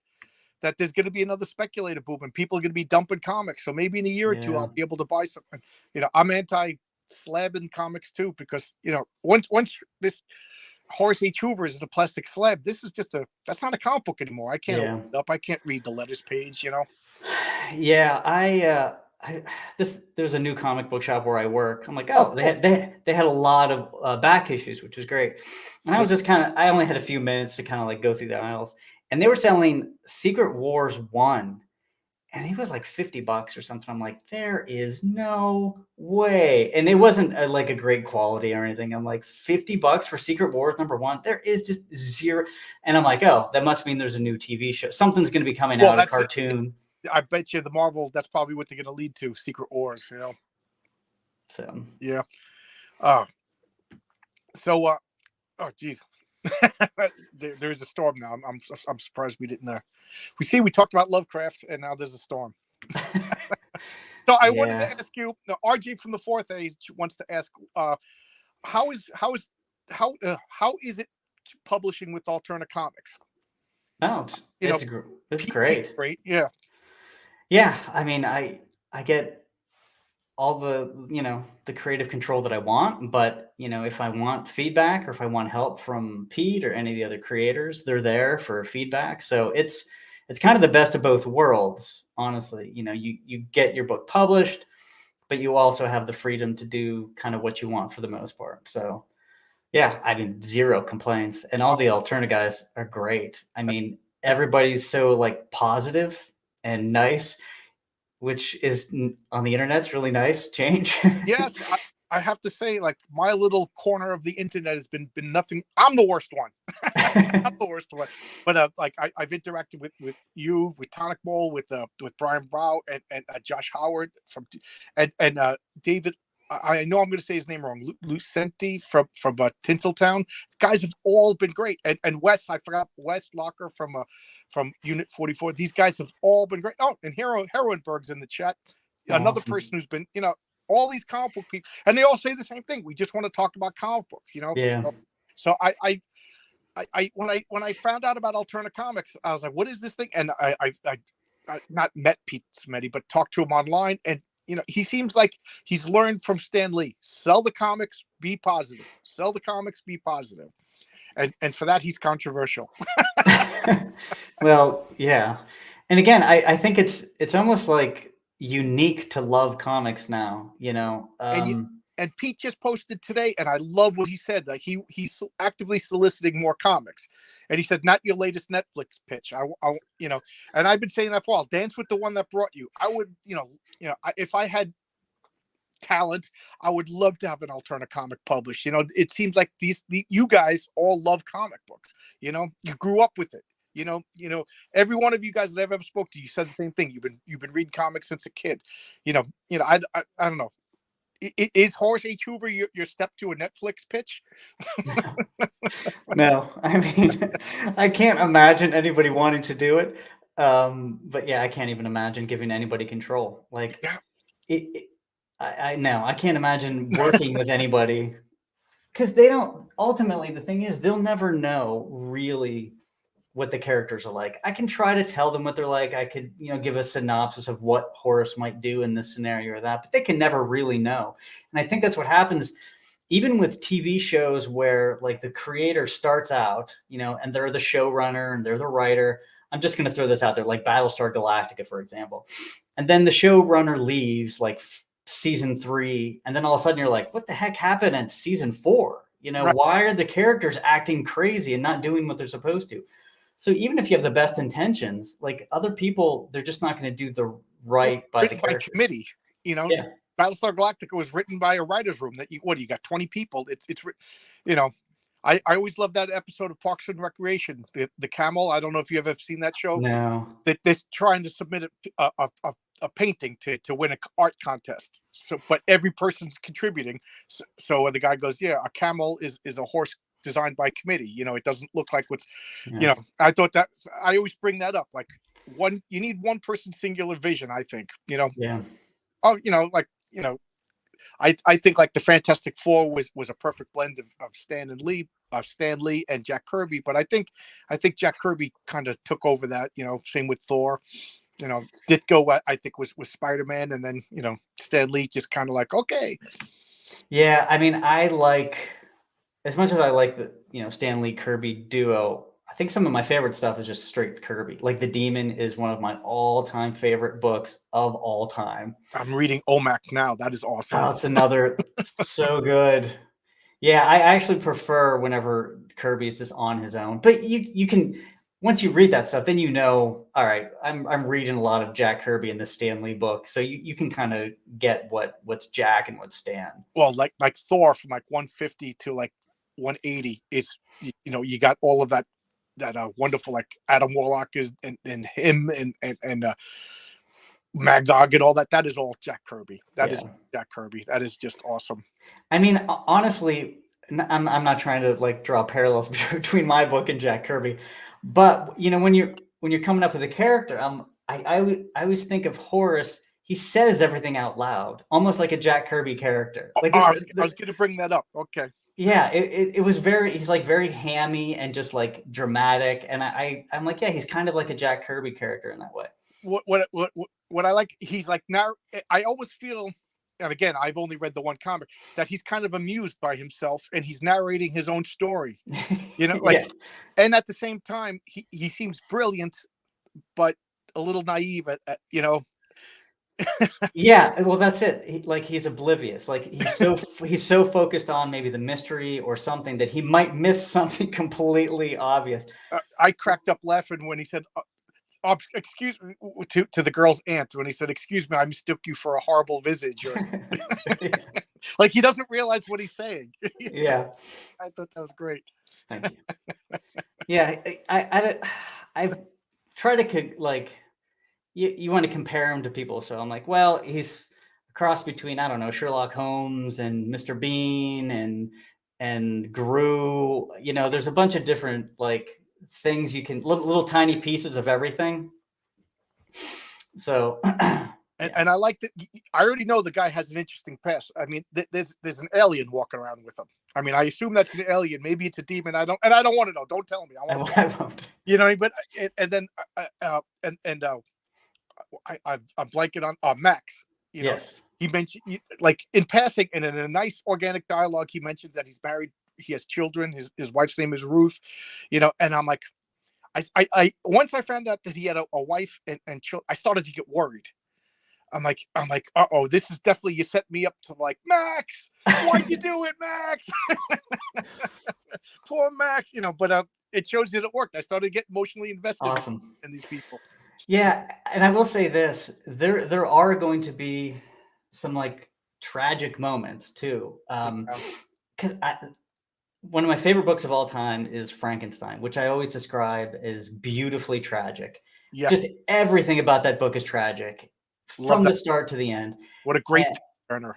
that there's going to be another speculator boom and people are going to be dumping comics. So maybe in a year or 2, I'll be able to buy something. I'm anti-slabbing comics too, because, once this Horace H. Hoover is a plastic slab, this is that's not a comic book anymore. I can't open it up. I can't read the letters page, Yeah, there's a new comic book shop where I work. I'm like, they had a lot of back issues, which was great. And I was just I only had a few minutes to kind of like go through the aisles, and they were selling Secret Wars 1, and it was like $50 or something. I'm like, there is no way. And it wasn't like a great quality or anything. I'm like, $50 for Secret Wars #1. There is just zero. And I'm like, oh, that must mean there's a new TV show. Something's going to be coming out, a cartoon. I bet you the Marvel, that's probably what they're going to lead to, Secret Wars, So, yeah. Oh, geez. There's a storm now. I'm surprised we didn't. We talked about Lovecraft, and now there's a storm. So I wanted to ask you. Now, RJ from the Fourth Age wants to ask, how is it publishing with Alterna Comics? Oh, it's great. Great, yeah. Yeah, I mean, I get all the the creative control that I want, but if I want feedback or if I want help from Pete or any of the other creators, they're there for feedback. So it's kind of the best of both worlds, honestly. You get your book published, but you also have the freedom to do kind of what you want for the most part. So yeah, I mean, zero complaints, and all the Alterna guys are great. I mean, everybody's so like positive and nice, which is on the internet's really nice change. Yes, I have to say, like, my little corner of the internet has been nothing. I'm the worst one. I'm the worst one. But like I've interacted with you, with Tonic Bowl, with Brian Brow and Josh Howard and David. I know I'm going to say his name wrong. Lucenti from Tinseltown. Guys have all been great. And Wes, I forgot Wes Locker from Unit 44. These guys have all been great. Oh, and Heroinberg's in the chat. Awesome. Another person who's been, all these comic book people, and they all say the same thing. We just want to talk about comic books, Yeah. So I when I found out about Alterna Comics, I was like, what is this thing? And I not met Pete Smetty, but talked to him online, and he seems like he's learned from Stan Lee. Sell the comics, be positive. Sell the comics, be positive. And for that, he's controversial. Well, yeah. And again, I think it's almost like, unique to love comics now, you know. And Pete just posted today, and I love what he said. Like he's actively soliciting more comics, and he said, "Not your latest Netflix pitch." You know, and I've been saying that for a while. Dance with the one that brought you. I would, if I had talent, I would love to have an Alterna comic published. You know, it seems like you guys all love comic books. You know, you grew up with it. Every one of you guys that I've ever spoke to, you said the same thing. You've been reading comics since a kid. I don't know. Is Horace H. Hoover your step to a Netflix pitch? No, I mean, I can't imagine anybody wanting to do it. But yeah, I can't even imagine giving anybody control. Like, Yeah. I no, I can't imagine working with anybody because they don't. Ultimately, the thing is, they'll never know really what the characters are like. I can try to tell them what they're like. I could, give a synopsis of what Horace might do in this scenario or that, but they can never really know. And I think that's what happens even with TV shows where like the creator starts out, and they're the showrunner and they're the writer. I'm just going to throw this out there, like Battlestar Galactica, for example. And then the showrunner leaves like season 3. And then all of a sudden you're like, what the heck happened in season 4? Right. Why are the characters acting crazy and not doing what they're supposed to? So even if you have the best intentions, like other people, they're just not going to do the right by the characters. By committee, Yeah. Battlestar Galactica was written by a writer's room that you got 20 people. I always love that episode of Parks and Recreation, the camel. I don't know if you ever seen that show. No. That they're trying to submit a painting to win an art contest. But every person's contributing. So the guy goes, yeah, a camel is a horse designed by committee. It doesn't look like what's, I thought that I always bring that up. Like you need one person's singular vision, I think, Yeah. Oh, I think like the Fantastic Four was a perfect blend of Stan Lee and Jack Kirby. But I think Jack Kirby kind of took over that, same with Thor. Ditko, I think was Spider-Man, and then Stan Lee just kind of like, okay. Yeah, I mean, as much as I like the Stan Lee Kirby duo, I think some of my favorite stuff is just straight Kirby. Like The Demon is one of my all-time favorite books of all time. I'm reading Omac now. That is awesome. Oh, it's another so good. Yeah, I actually prefer whenever Kirby is just on his own. But you can, once you read that stuff, then all right, I'm reading a lot of Jack Kirby in the Stan Lee book, so you can kind of get what's Jack and what's Stan. Well, like Thor from like 150 to like 180 is you got all of that wonderful like Adam Warlock is and him and Magog and all that. That is all Jack Kirby. That is Jack Kirby. That is just awesome. I mean, honestly, I'm not trying to like draw parallels between my book and Jack Kirby, but when you're coming up with a character, I always think of Horace. He says everything out loud, almost like a Jack Kirby character. Like I was going to bring that up. Okay. Yeah, it was he's like very hammy and just like dramatic, and I'm like, yeah, he's kind of like a Jack Kirby character in that way. What I like, he's like now. I always feel, and again, I've only read the one comic, that he's kind of amused by himself and he's narrating his own story. And at the same time, he seems brilliant, but a little naive. Yeah, well, that's it. He's oblivious. Like he's so focused on maybe the mystery or something that he might miss something completely obvious. I cracked up laughing when he said, excuse me, to the girl's aunt, when he said, excuse me, I mistook you for a horrible visage. Like he doesn't realize what he's saying. Yeah. I thought that was great. Thank you. Yeah, I've tried to like, you want to compare him to people. So I'm like, well, he's a cross between, I don't know, Sherlock Holmes and Mr. Bean and Gru. There's a bunch of different like things you can, little tiny pieces of everything. So and I like that. I already know the guy has an interesting past. I mean, there's an alien walking around with him. I mean, I assume that's an alien. Maybe it's a demon. I don't want to know. Don't tell me. I won't. But and then I'm blanking on Max. Yes. He mentioned, like in passing and in a nice organic dialogue, he mentions that he's married. He has children. His wife's name is Ruth. And I'm like, I once I found out that he had a wife and children, I started to get worried. uh-oh, this is definitely, you set me up to like, Max, why'd you do it, Max? Poor Max, but it shows that it worked. I started getting emotionally invested Awesome. in these people. Yeah, and I will say this: there are going to be some like tragic moments too. Yeah. Because one of my favorite books of all time is Frankenstein, which I always describe as beautifully tragic. Just Yes, everything about that book is tragic love from that. the start to the end. What a great And turner.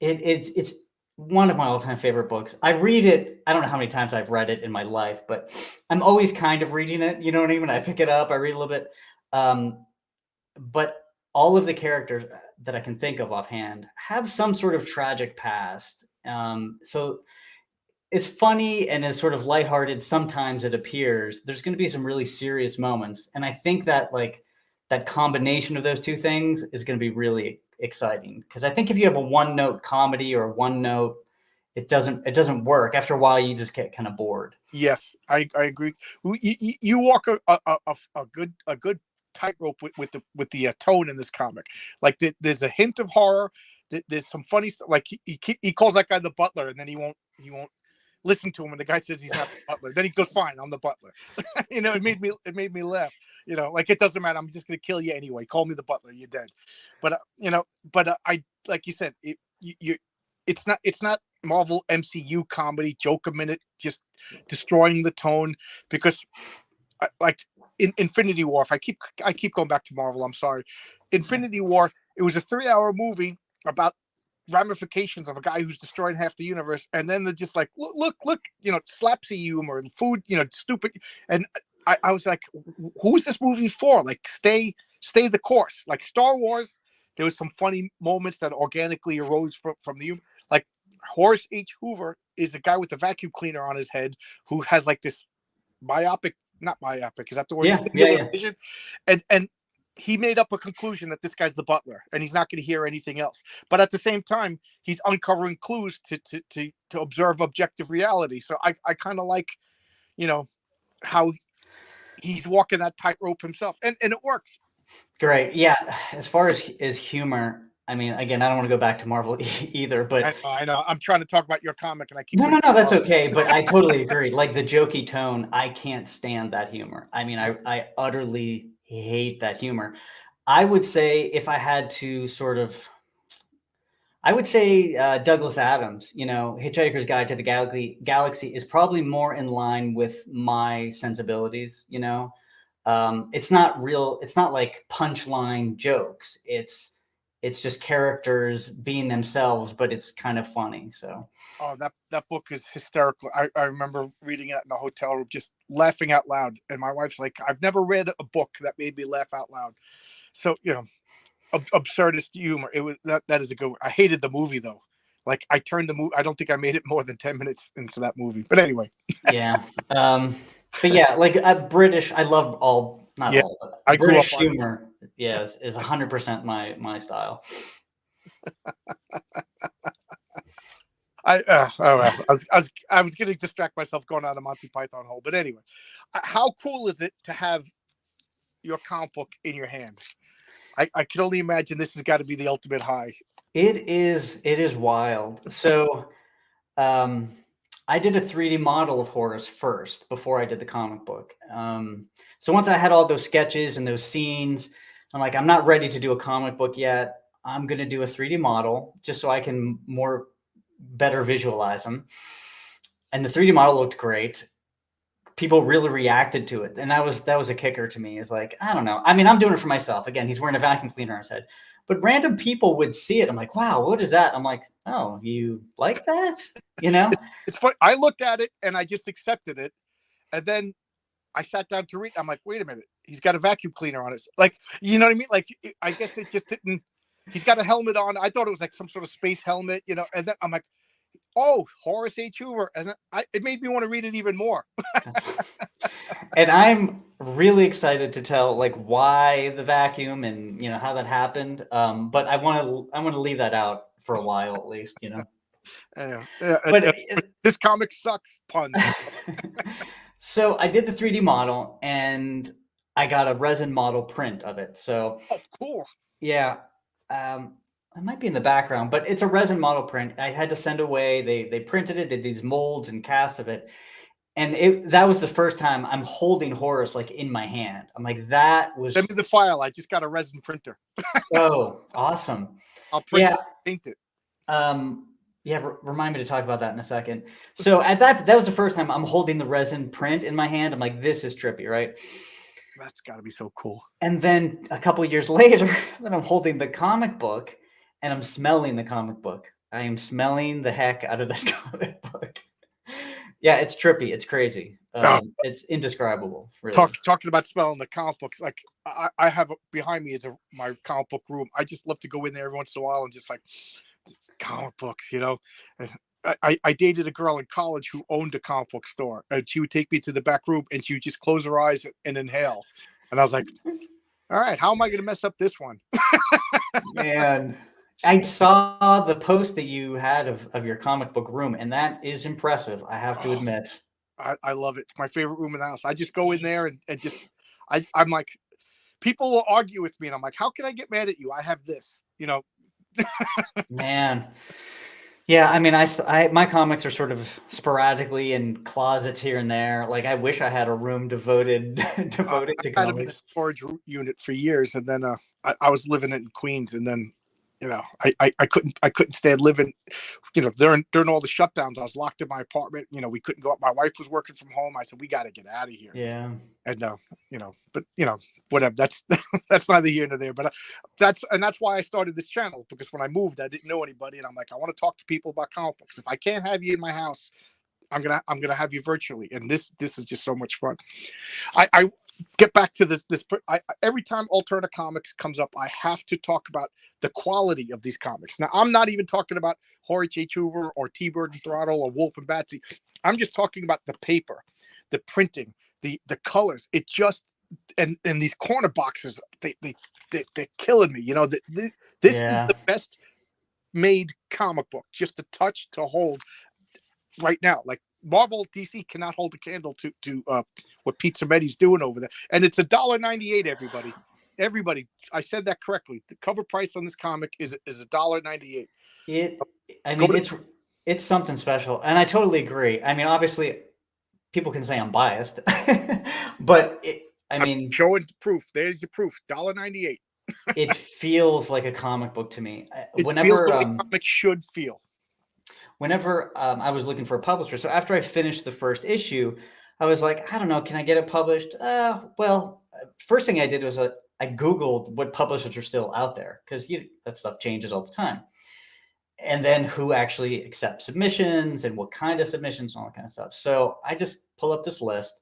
it's one of my all-time favorite books. I read it. I don't know how many times I've read it in my life, but I'm always kind of reading it. You know what I mean? I pick it up, I read a little bit. But all of the characters that I can think of offhand have some sort of tragic past. So it's funny and as sort of lighthearted sometimes it appears, there's going to be some really serious moments. And I think that like that combination of those two things is going to be really exciting. Because I think if you have a one note comedy or one note, it doesn't work. After a while, you just get kind of bored. Yes, I agree. You walk a good tightrope with the tone in this comic. Like there's a hint of horror. There's some funny stuff. Like he calls that guy the butler, and then he won't listen to him. And the guy says he's not the butler. Then he goes, "Fine, I'm the butler." It made me laugh. Like it doesn't matter. I'm just gonna kill you anyway. Call me the butler. You're dead. But I like you said it's not Marvel MCU comedy joke a minute just destroying the tone because like in Infinity War, if I keep going back to Marvel, I'm sorry. Infinity War, it was a 3-hour movie about ramifications of a guy who's destroying half the universe, and then they're just like, look, slapsy humor, food, stupid, and I was like, who's this movie for? Like, stay the course. Like Star Wars, there was some funny moments that organically arose from the humor. Like Horace H. Hoover is a guy with a vacuum cleaner on his head who has like this myopic, not myopic, is that the word? Yeah, Singular yeah. vision, and he made up a conclusion that this guy's the butler and he's not going to hear anything else. But at the same time, he's uncovering clues to observe objective reality. So I kind of like, how he's walking that tightrope himself, and it works. Great. Yeah. As far as humor, I mean, again, I don't want to go back to Marvel either, but I know. I'm trying to talk about your comic, and I keep no, that's okay. But I totally agree. Like the jokey tone, I can't stand that humor. I mean, I utterly hate that humor. I would say if I had to sort of, I would say Douglas Adams, Hitchhiker's Guide to the Galaxy is probably more in line with my sensibilities. It's not real. It's not like punchline jokes. It's just characters being themselves, but it's kind of funny. So, Oh, that book is hysterical. I remember reading it in a hotel room, just laughing out loud. And my wife's like, I've never read a book that made me laugh out loud. So, absurdist humor. It was that is a good one. I hated the movie though. Like I turned the movie. I don't think I made it more than 10 minutes into that movie. But anyway, yeah. But yeah, like British, I love not yeah, all, but I grew up British on it. humor, yeah, is 100% my style. Oh well, I was going to distract myself going on a Monty Python hole. But anyway, how cool is it to have your comic book in your hand? I can only imagine this has got to be the ultimate high. It is wild. So, um, I did a 3D model of Horace first before I did the comic book. So once I had all those sketches and those scenes, I'm like, I'm not ready to do a comic book yet. I'm going to do a 3D model just so I can better visualize them. And the 3D model looked great. People really reacted to it, and that was a kicker to me. Is like, I don't know. I mean, I'm doing it for myself. Again, he's wearing a vacuum cleaner on his head, but random people would see it. I'm like, wow, what is that? I'm like, oh, you like that? You know? It's funny. I looked at it and I just accepted it, and then I sat down to read. I'm like, wait a minute, he's got a vacuum cleaner on his. Like, you know what I mean? Like, I guess it just didn't. He's got a helmet on. I thought it was like some sort of space helmet, And then I'm like, oh, Horace H. Hoover, and then it made me want to read it even more. And I'm really excited to tell like why the vacuum and how that happened. But I want to leave that out for a while at least. Yeah, But this comic sucks. Pun. so I did the 3D model and I got a resin model print of it. So Oh, cool. yeah, it might be in the background, but it's a resin model print. I had to send away. They printed it, did these molds and casts of it. And that was the first time I'm holding Horace like in my hand. I'm like, that was. Send me the file. I just got a resin printer. Oh, awesome. I'll print Yeah. it, paint it. Yeah, remind me to talk about that in a second. So at that was the first time I'm holding the resin print in my hand. I'm like, this is trippy, right? That's got to be so cool. And then a couple of years later, then I'm holding the comic book and I'm smelling the comic book. I am smelling the heck out of this comic book. Yeah, it's trippy. It's crazy. It's indescribable. Really. Talking about smelling the comic books, like I have behind me is my comic book room. I just love to go in there every once in a while and just like comic books, you know. I dated a girl in college who owned a comic book store, and she would take me to the back room and she would just close her eyes and inhale. And I was like, all right, how am I going to mess up this one? Man, I saw the post that you had of your comic book room, and that is impressive, I have to admit. I love it. It's my favorite room in the house. I just go in there and just, I'm like, people will argue with me, and I'm like, how can I get mad at you? I have this, you know. Man. Yeah, I mean, my comics are sort of sporadically in closets here and there. Like, I wish I had a room devoted to I comics. had them in a storage unit for years, and then I was living in Queens, and then, you know, I couldn't stand living, you know, during all the shutdowns. I was locked in my apartment. You know, we couldn't go up. My wife was working from home. I said, we got to get out of here. Yeah. And you know, but you know, whatever. That's neither here nor there. But that's why I started this channel, because when I moved, I didn't know anybody, and I'm like, I want to talk to people about comic books. If I can't have you in my house, I'm gonna have you virtually, and this is just so much fun. I get back to this. Every time Alterna Comics comes up, I have to talk about the quality of these comics. Now, I'm not even talking about Horace H. Hoover or T-Bird and Throttle or Wolf and Batsy. I'm just talking about the paper, the printing, the colors. It just and these corner boxes, they're killing me. You know, this is the best made comic book, just to touch, to hold right now. Like, Marvel, DC cannot hold a candle to what Pete Cermetti's doing over there. And it's $1.98, everybody. I said that correctly. The cover price on this comic is $1.98. I mean, it's something special, and I totally agree. I mean, obviously, people can say I'm biased, but I'm showing proof. There's your proof. $1.98. It feels like a comic book to me. It feels the way comics should feel. Whenever I was looking for a publisher, so after I finished the first issue, I was like, I don't know, can I get it published? Well, first thing I did was I Googled what publishers are still out there, because that stuff changes all the time. And then who actually accepts submissions and what kind of submissions and all that kind of stuff. So I just pull up this list,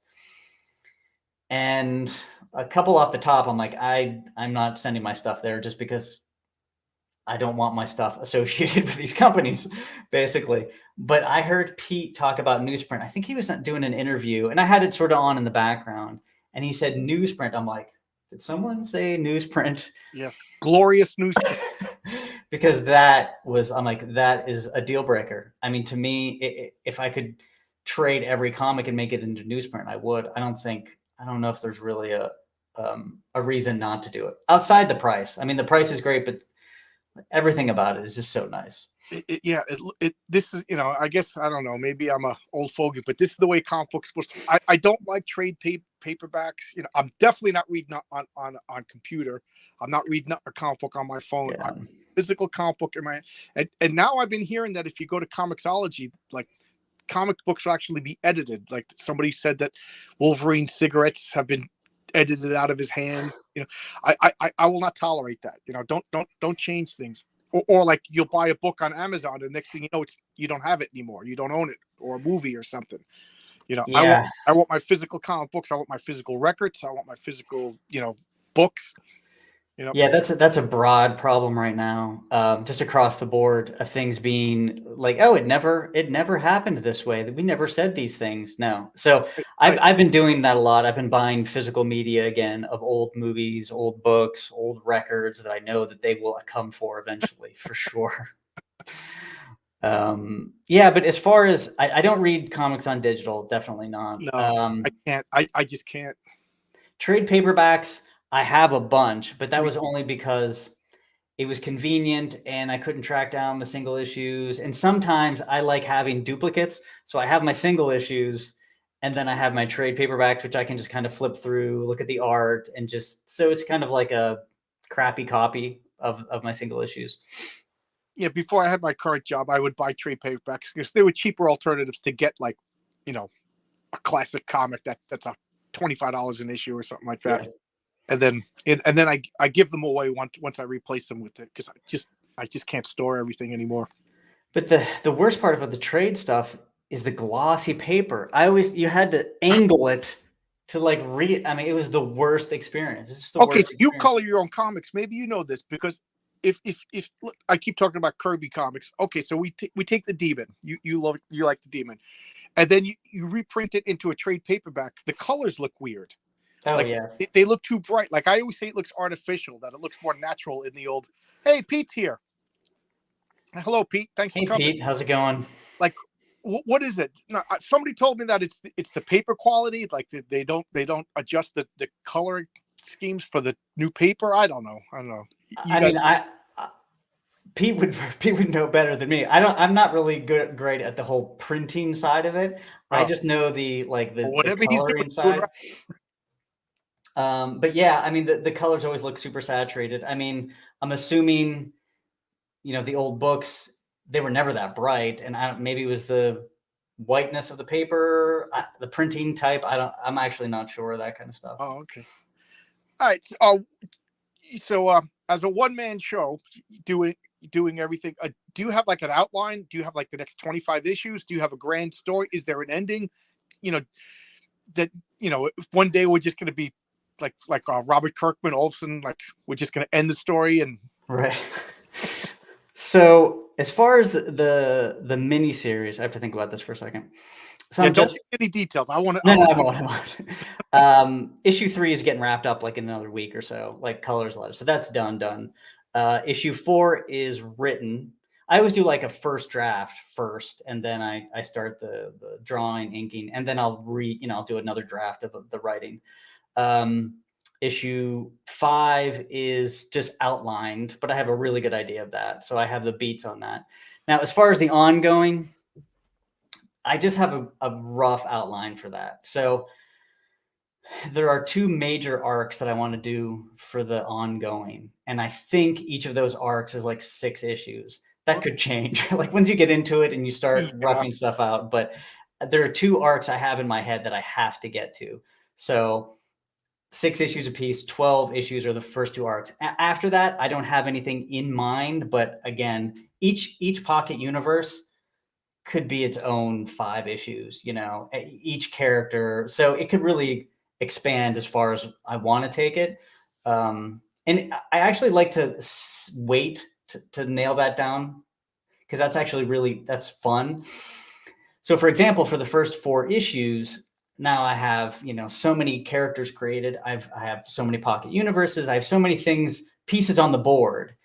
and a couple off the top, I'm like, I'm not sending my stuff there, just because I don't want my stuff associated with these companies, basically. But I heard Pete talk about newsprint. I think he was doing an interview, and I had it sort of on in the background, and he said newsprint. I'm like, did someone say newsprint? Yes, glorious newsprint. Because I'm like, that is a deal breaker. I mean, to me, if I could trade every comic and make it into newsprint, I would. I don't know if there's really a reason not to do it outside the price. I mean, the price is great, but everything about it is just so nice. This is, you know, I guess, I don't know, maybe I'm a old fogey, but this is the way comic books supposed to. I don't like trade paperbacks. You know, I'm definitely not reading on computer. I'm not reading a comic book on my phone. Yeah. Physical comic book in my and now I've been hearing that if you go to Comixology, like, comic books will actually be edited. Like, somebody said that Wolverine cigarettes have been edited out of his hands. You know, I will not tolerate that. You know, don't change things. Or like, you'll buy a book on Amazon, and next thing you know, you don't have it anymore. You don't own it, or a movie or something. You know, yeah. I want my physical comic books. I want my physical records. I want my physical, you know, books. You know? Yeah, that's a broad problem right now, just across the board, of things being like, oh, it never happened this way. We never said these things. No. So I've been doing that a lot. I've been buying physical media again, of old movies, old books, old records that I know that they will come for eventually, for sure. Yeah, but as far as I don't read comics on digital, definitely not. No, I can't. I just can't. Trade paperbacks, I have a bunch, but that was only because it was convenient and I couldn't track down the single issues. And sometimes I like having duplicates. So I have my single issues and then I have my trade paperbacks, which I can just kind of flip through, look at the art, and just, so it's kind of like a crappy copy of my single issues. Yeah, before I had my current job, I would buy trade paperbacks because they were cheaper alternatives to get, like, you know, a classic comic that's a $25 an issue or something like that. Yeah. And then I give them away once I replace them with it, because I just can't store everything anymore. But the worst part about the trade stuff is the glossy paper. You had to angle it to like read. I mean, it was the worst experience. It's just the Okay, worst so you experience. color your own comics. Maybe you know this, because if look, I keep talking about Kirby comics. Okay, so we take the Demon. You like the Demon, and then you reprint it into a trade paperback. The colors look weird. Oh Like, yeah. they look too bright. Like, I always say it looks artificial, that it looks more natural in the old. Hey, Pete's here. Hello, Pete. Thanks for Hey coming. Pete, how's it going? Like, what is it? No, somebody told me that it's the paper quality. Like, they don't adjust the color schemes for the new paper. I don't know. You I guys. mean, Pete would know better than me. I'm not really great at the whole printing side of it. I just know the Whatever he's doing, coloring he's doing side. right. But yeah, I mean the colors always look super saturated. I mean, I'm assuming, the old books, they were never that bright, and maybe it was the whiteness of the paper, the printing type. I'm actually not sure, that kind of stuff. Oh, okay. All right. So as a one-man show, doing everything, do you have like an outline? Do you have like the next 25 issues? Do you have a grand story? Is there an ending? You know, that, one day we're just going to be like Robert Kirkman, all of a sudden, like, we're just going to end the story. And Right. So as far as the mini series, I have to think about this for a second. So yeah, I'm don't just give any details. I want to. no, I won't. Issue 3 is getting wrapped up like in another week or so, like colors letters. So that's done. Issue 4 is written. I always do like a first draft first, and then I start the drawing, inking, and then I'll I'll do another draft of the writing. Issue 5 is just outlined, but I have a really good idea of that. So I have the beats on that. Now, as far as the ongoing, I just have a rough outline for that. So there are 2 major arcs that I want to do for the ongoing. And I think each of those arcs is like 6 issues. That could change. Like once you get into it and you start roughing stuff out. But there are 2 arcs I have in my head that I have to get to. So 6 issues a piece, 12 issues are the first 2 arcs. After that, I don't have anything in mind. But again, each pocket universe could be its own 5 issues, each character. So it could really expand as far as I want to take it. And I actually like to wait to nail that down, because that's actually that's fun. So for example, for the first 4 issues, now I have, so many characters created. I have so many pocket universes. I have so many pieces on the board.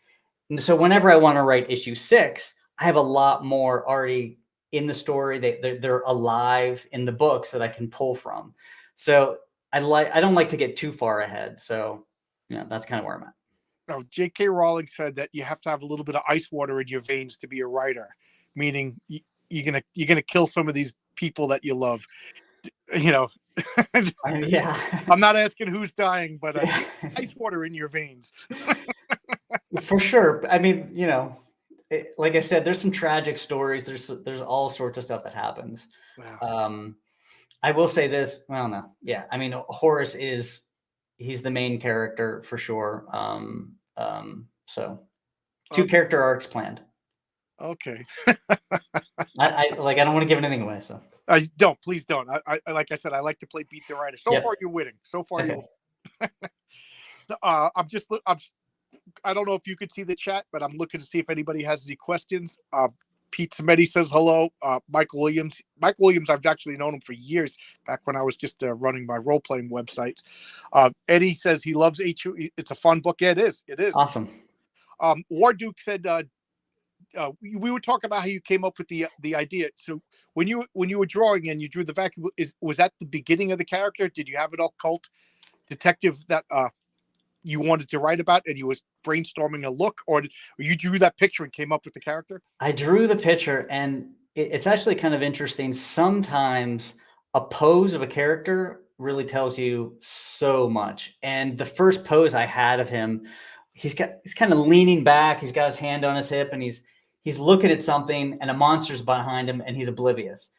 And so whenever I want to write issue 6, I have a lot more already in the story. They're alive in the books that I can pull from. So I don't like to get too far ahead. So that's kind of where I'm at. No, J.K. Rowling said that you have to have a little bit of ice water in your veins to be a writer, meaning you're gonna kill some of these people that you love. Yeah. I'm not asking who's dying, but ice water in your veins. For sure. I mean, like I said, there's some tragic stories. There's all sorts of stuff that happens. Wow. I will say this. Well, no, yeah. I mean, Horace he's the main character for sure. So 2 character arcs planned. Okay. I don't want to give anything away. So please don't. I like I said, I like to play beat the writer. So far you're winning. So far okay. you're winning. So, I don't know if you could see the chat, but I'm looking to see if anybody has any questions. Pete Samedi says hello. Michael Williams, I've actually known him for years, back when I was just running my role-playing websites. Eddie says he loves HU. It's a fun book. Yeah, it is. Awesome. War Duke said we were talking about how you came up with the idea. So when you were drawing and you drew the vacuum, was that the beginning of the character? Did you have an occult detective that you wanted to write about, and you was brainstorming a look, or you drew that picture and came up with the character? I drew the picture, and it's actually kind of interesting. Sometimes a pose of a character really tells you so much. And the first pose I had of him, he's kind of leaning back, he's got his hand on his hip, and he's looking at something, and a monster's behind him, and he's oblivious.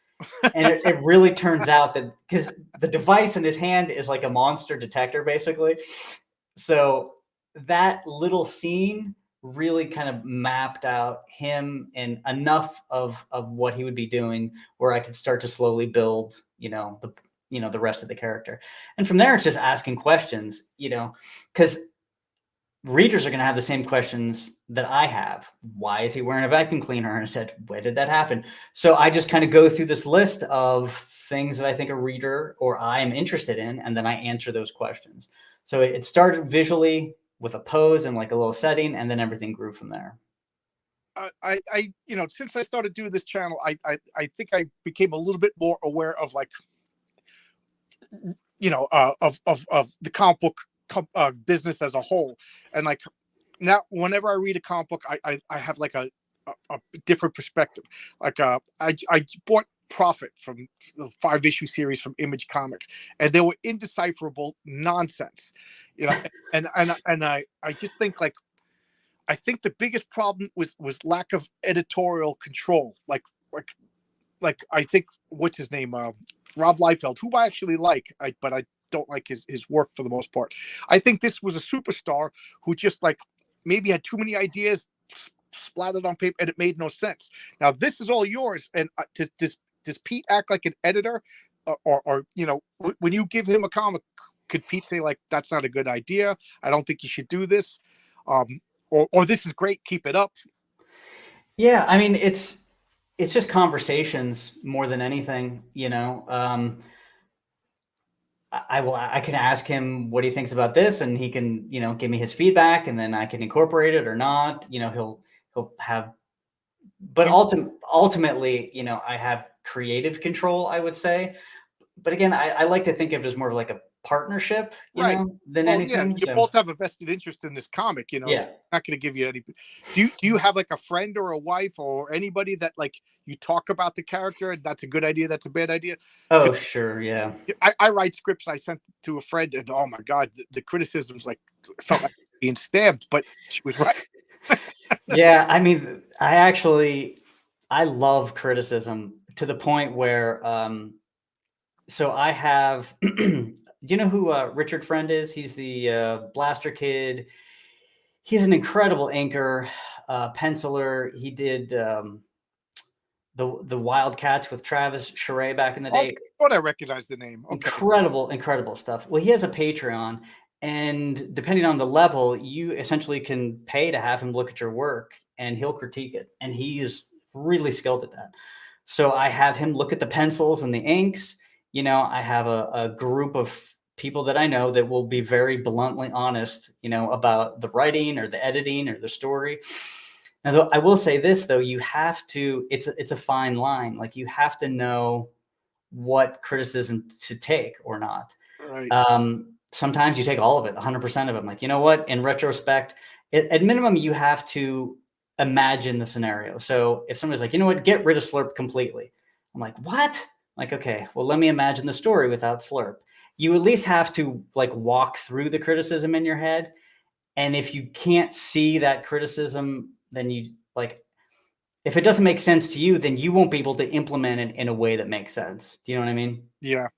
And it really turns out that because the device in his hand is like a monster detector, basically. So that little scene really kind of mapped out him and enough of what he would be doing where I could start to slowly build, the rest of the character. And from there, it's just asking questions, because readers are going to have the same questions that I have. Why is he wearing a vacuum cleaner? And I said, when did that happen? So I just kind of go through this list of things that I think a reader or I am interested in, and then I answer those questions. So it started visually with a pose and like a little setting, and then everything grew from there. Since I started doing this channel, I think I became a little bit more aware of like, of the comic book business as a whole. And like now, whenever I read a comic book, I have like a different perspective. Like I bought Prophet from the 5-issue series from Image Comics, and they were indecipherable nonsense, and I just think like, I think the biggest problem was lack of editorial control. Like I think, what's his name, Rob Liefeld, who I actually like, but I don't like his work for the most part. I think this was a superstar who just like maybe had too many ideas splattered on paper, and it made no sense. Now this is all yours, and does Pete act like an editor, or when you give him a comic, could Pete say like, that's not a good idea, I don't think you should do this, or this is great, keep it up? Yeah, I mean, it's just conversations more than anything, I can ask him what he thinks about this, and he can, give me his feedback, and then I can incorporate it or not. He'll have, but ultimately, I have creative control, I would say. But again, I like to think of it as more of like a partnership, Right. than Well, yeah, anything. you So both have a vested interest in this comic, so yeah. not going to give you any. Do you have like a friend or a wife or anybody that like you talk about the character, and that's a good idea, that's a bad idea? Oh, sure. Yeah. I write scripts I sent to a friend, and oh my god, the criticisms like felt like being stabbed, but she was right. Yeah. I mean, I love criticism to the point where, so I have, do you know who Richard Friend is? He's the Blaster Kid. He's an incredible inker, penciler. He did the Wildcats with Travis Charest back in the Okay, day. thought I recognized the name. Okay. Incredible stuff. Well, he has a Patreon, and depending on the level, you essentially can pay to have him look at your work, and he'll critique it. And he's really skilled at that. So I have him look at the pencils and the inks. I have a group of people that I know that will be very bluntly honest, about the writing or the editing or the story. Now, though, I will say this, though, you have to, it's a fine line. Like, you have to know what criticism to take or not. Right. Sometimes you take all of it, 100% of it. I'm like, you know what? In retrospect, at minimum, you have to imagine the scenario. So if somebody's like, you know what, get rid of Slurp completely. I'm like, what? Like, okay, well, let me imagine the story without Slurp. You at least have to like walk through the criticism in your head. And if you can't see that criticism, then you like, if it doesn't make sense to you, then you won't be able to implement it in a way that makes sense. Do you know what I mean? Yeah.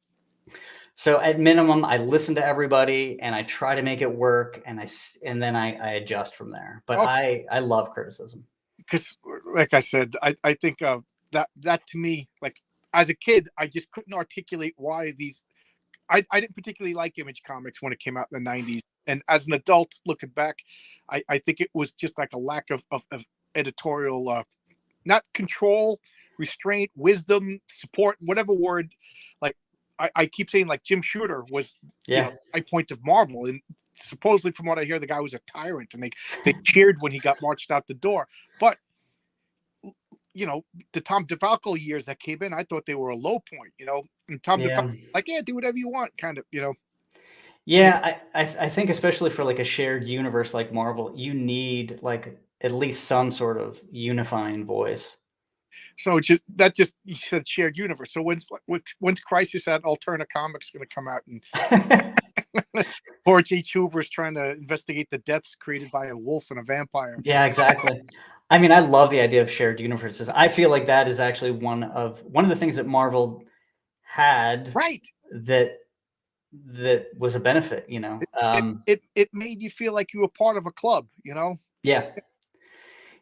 So at minimum, I listen to everybody and I try to make it work, and then I adjust from there. But Okay. I love criticism. Because like I said, I think that to me, like as a kid, I just couldn't articulate why these. I didn't particularly like Image Comics when it came out in the 90s. And as an adult looking back, I think it was just like a lack of editorial, not control, restraint, wisdom, support, whatever word. Like I keep saying, like Jim Shooter was, high point of Marvel. And supposedly, from what I hear, the guy was a tyrant, and they cheered when he got marched out the door. But the Tom DeFalco years that came in, I thought they were a low point. And Tom DeFalco, like, yeah, do whatever you want, kind of. Yeah, I think especially for like a shared universe like Marvel, you need like at least some sort of unifying voice. So just you said shared universe. So when's Crisis at Alterna Comics going to come out and George Hoover is trying to investigate the deaths created by a wolf and a vampire? Yeah, exactly. I mean, I love the idea of shared universes. I feel like that is actually one of the things that Marvel had Right. that was a benefit, It made you feel like you were part of a club. Yeah.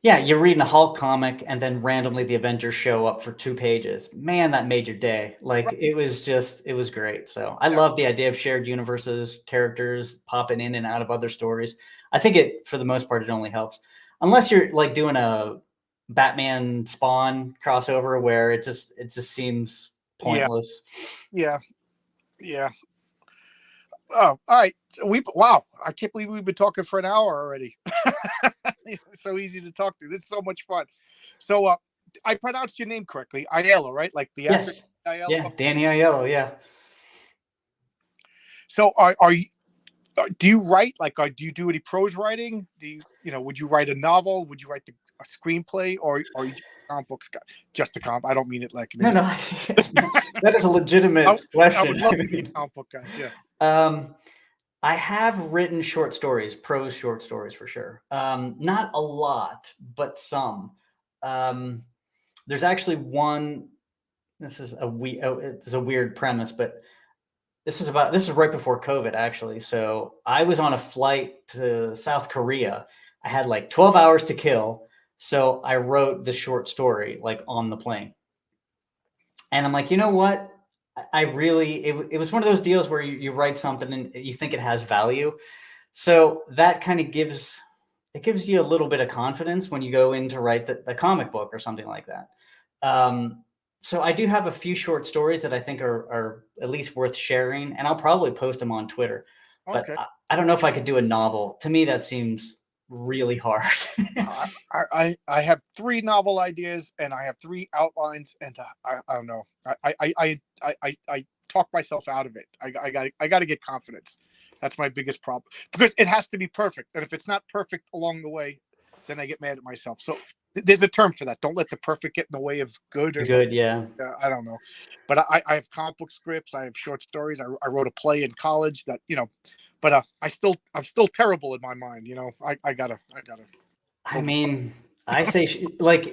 Yeah, you're reading a Hulk comic and then randomly the Avengers show up for 2 pages. Man, that made your day. Like, Right. it was great. So, I Yeah. love the idea of shared universes, characters popping in and out of other stories. I think for the most part, it only helps. Unless you're, like, doing a Batman Spawn crossover where it just seems Yeah. pointless. Yeah. Yeah. Oh, all right. So wow. I can't believe we've been talking for an hour already. It's so easy to talk to. This is so much fun. So, I pronounced your name correctly, Aiello, right? Like the actor Yes. Aiello. Yeah, Danny Aiello, yeah. So, are you? Do you write? Like, do you do any prose writing? Would you write a novel? Would you write a screenplay, or you just a comic books guy? Just a comp. I don't mean it like an No, no. insult. That is a I, legitimate I would question. love to be a comic book guy. Yeah. Um I have written short stories, prose short stories for sure. Not a lot, but some. Um, there's actually one. It's a weird premise, but this is right before COVID actually. So I was on a flight to South Korea. I had like 12 hours to kill, so I wrote the short story like on the plane. And I'm like, you know what? I really it was one of those deals where you write something and you think it has value. So that kind of gives you a little bit of confidence when you go in to write the comic book or something like that. Um, so I do have a few short stories that I think are at least worth sharing, and I'll probably post them on Twitter. But Okay. I don't know if I could do a novel. To me, that seems really hard. I have 3 novel ideas and I have 3 outlines, and I don't know. I talk myself out of it. I got to get confidence. That's my biggest problem, because it has to be perfect, and if it's not perfect along the way, then I get mad at myself. So there's a term for that. Don't let the perfect get in the way of good or something. Good, yeah. I don't know, but I have comic book scripts. I have short stories. I wrote a play in college that but I'm still terrible in my mind. I gotta. I mean, I say like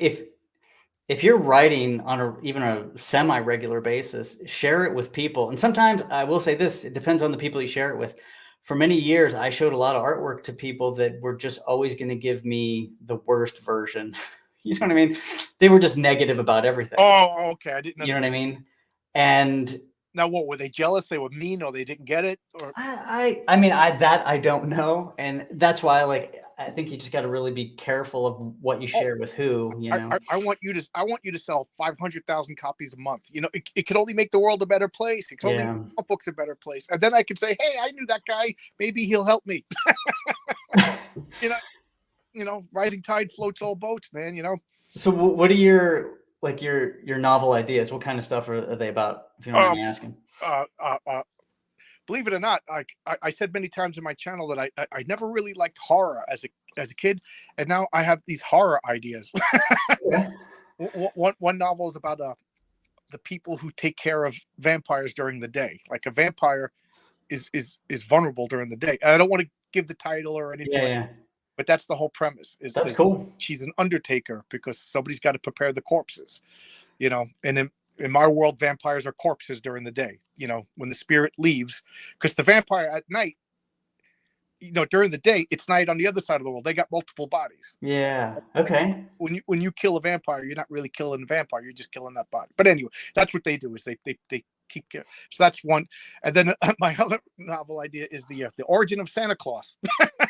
if you're writing on even a semi-regular basis, share it with people. And sometimes I will say this, it depends on the people you share it with. For many years, I showed a lot of artwork to people that were just always going to give me the worst version. You know what I mean? They were just negative about everything. Oh, okay. I didn't know You know that. what I mean? And Now, what were they jealous? They were mean, or they didn't get it, or I mean, I don't know. And that's why I think you just got to really be careful of what you oh, share with who, you know? I want you to sell 500,000 copies a month. It could only make the world a better place. It could only make Yeah. comic books a better place, and then I could say, hey, I knew that guy. Maybe he'll help me. you know, rising tide floats all boats, man. So what are your novel ideas? What kind of stuff are they about, if you don't mind Um, me asking? uh, uh, uh, Believe it or not, I said many times in my channel that I never really liked horror as a kid, and now I have these horror ideas. Yeah. One novel is about the people who take care of vampires during the day. Like, a vampire is vulnerable during the day. And I don't want to give the title or anything Yeah, like, yeah. but that's the whole premise. That's Is cool. she's an undertaker because somebody's got to prepare the corpses, and in my world, vampires are corpses during the day. When the spirit leaves, because the vampire at night, during the day, it's night on the other side of the world. They got multiple bodies. Yeah. Like, Okay. when you kill a vampire, you're not really killing a vampire. You're just killing that body. But anyway, that's what they do, is they keep care. So that's one. And then my other novel idea is the origin of Santa Claus.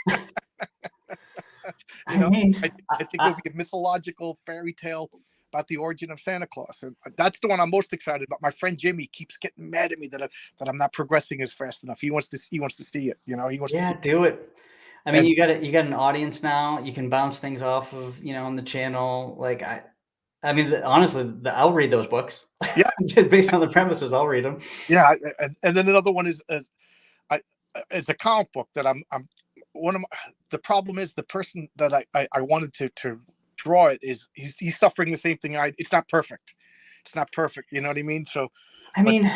you I know, mean, I think it would be a mythological fairy tale about the origin of Santa Claus, and that's the one I'm most excited about. My friend Jimmy keeps getting mad at me that I'm not progressing as fast enough. He wants to see it. He wants to yeah, see. do it. I mean, And you got an audience now. You can bounce things off of, on the channel. Like I mean, honestly, I'll read those books yeah, just based on the premises. I'll read them. yeah, and then another one is I it's a comic book that I'm one of my, the problem is the person that I wanted to draw it is he's suffering the same thing. It's not perfect. It's not perfect. You know what I mean? So, I but mean,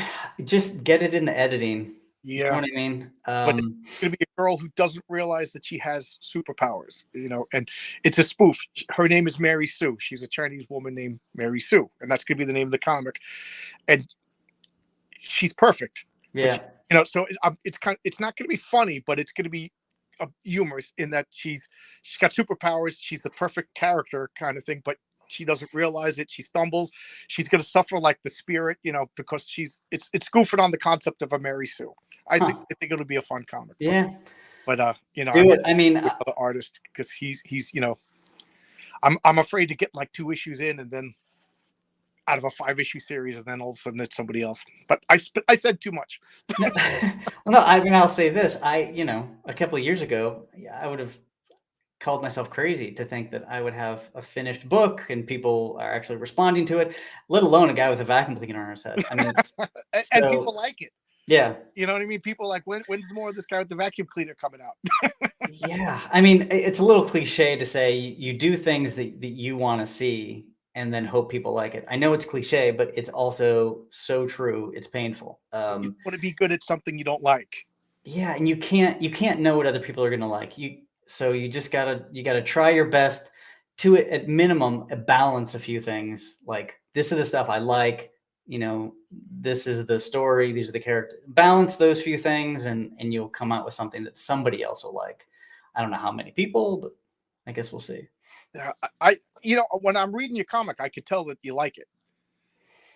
just get it in the editing. You know yeah, what I mean? but it's going to be a girl who doesn't realize that she has superpowers, and it's a spoof. Her name is Mary Sue. She's a Chinese woman named Mary Sue, and that's going to be the name of the comic. And she's perfect, but Yeah. so it's not going to be funny, but it's going to be humorous in that she's got superpowers. She's the perfect character kind of thing, but she doesn't realize it. She stumbles. She's going to suffer like the spirit, because it's goofing on the concept of a Mary Sue. Huh. I think it'll be a fun comic, Yeah. but I'm Do not it. I mean, with other artists because he's I'm afraid to get like 2 issues in and then out of a 5 issue series, and then all of a sudden it's somebody else. But I said too much. no, well, no, I mean, I'll say this. A couple of years ago, I would have called myself crazy to think that I would have a finished book and people are actually responding to it, let alone a guy with a vacuum cleaner on his head. I mean, And people so like it. yeah. You know what I mean? People like, when's more of this guy with the vacuum cleaner coming out? Yeah. I mean, it's a little cliche to say you do things that you want to see and then hope people like it. I know it's cliche, but it's also so true. It's painful. You want to be good at something you don't like. Yeah, and you can't know what other people are gonna like. So you gotta try your best to at minimum balance a few things. Like this is the stuff I like. This is the story. These are the characters. Balance those few things, and you'll come out with something that somebody else will like. I don't know how many people, but I guess we'll see. When I'm reading your comic, I could tell that you like it.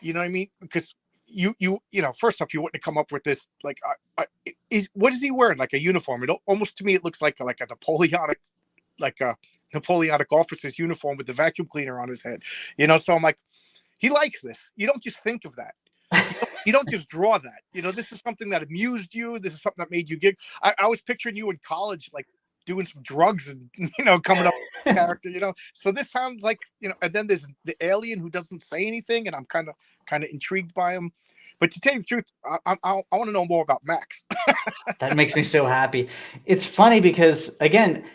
You know what I mean? Because first off, you wouldn't have come up with this. Like, what is he wearing? Like a uniform? Almost to me, it looks like a Napoleonic officer's uniform with the vacuum cleaner on his head. So I'm like, he likes this. You don't just think of that. You don't just draw that. This is something that amused you. This is something that made you gig. I was picturing you in college, like doing some drugs and coming up with a character. So this sounds like and then there's the alien who doesn't say anything, and I'm kind of intrigued by him. But to tell you the truth, I want to know more about Max. That makes me so happy. It's funny because again,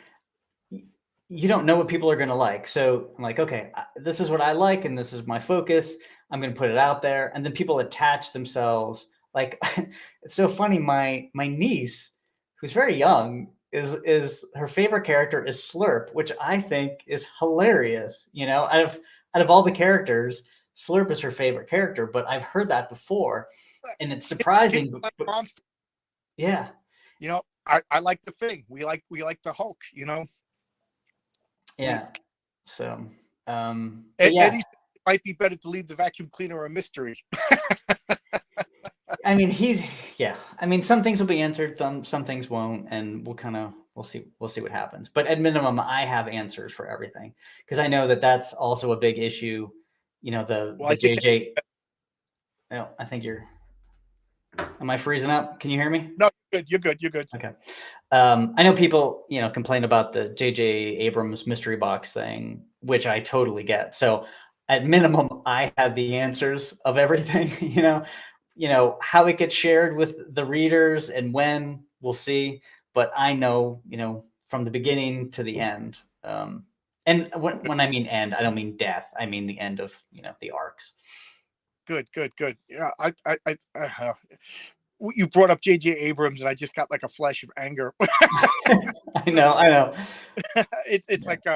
you don't know what people are going to like. So I'm like, okay, this is what I like, and this is my focus. I'm going to put it out there, and then people attach themselves. Like, it's so funny. My niece, who's very young, is her favorite character is Slurp, which I think is hilarious. Out of all the characters, Slurp is her favorite character. But I've heard that before, and it's surprising. Yeah. I like the Thing. We like the Hulk. Yeah. So, Eddie yeah. said it might be better to leave the vacuum cleaner a mystery. I mean, yeah. I mean, some things will be answered, some things won't, and we'll see what happens. But at minimum, I have answers for everything because I know that that's also a big issue. The JJ. Oh, I think you're. Am I freezing up? Can you hear me? No, you're good. You're good. Okay. I know people, complain about the JJ Abrams mystery box thing, which I totally get. So at minimum, I have the answers of everything, how it gets shared with the readers and when we'll see. But I know, from the beginning to the end. And when I mean end, I don't mean death. I mean the end of, the arcs. Good. Yeah, you brought up J.J. Abrams, and I just got like a flash of anger. I know. It's like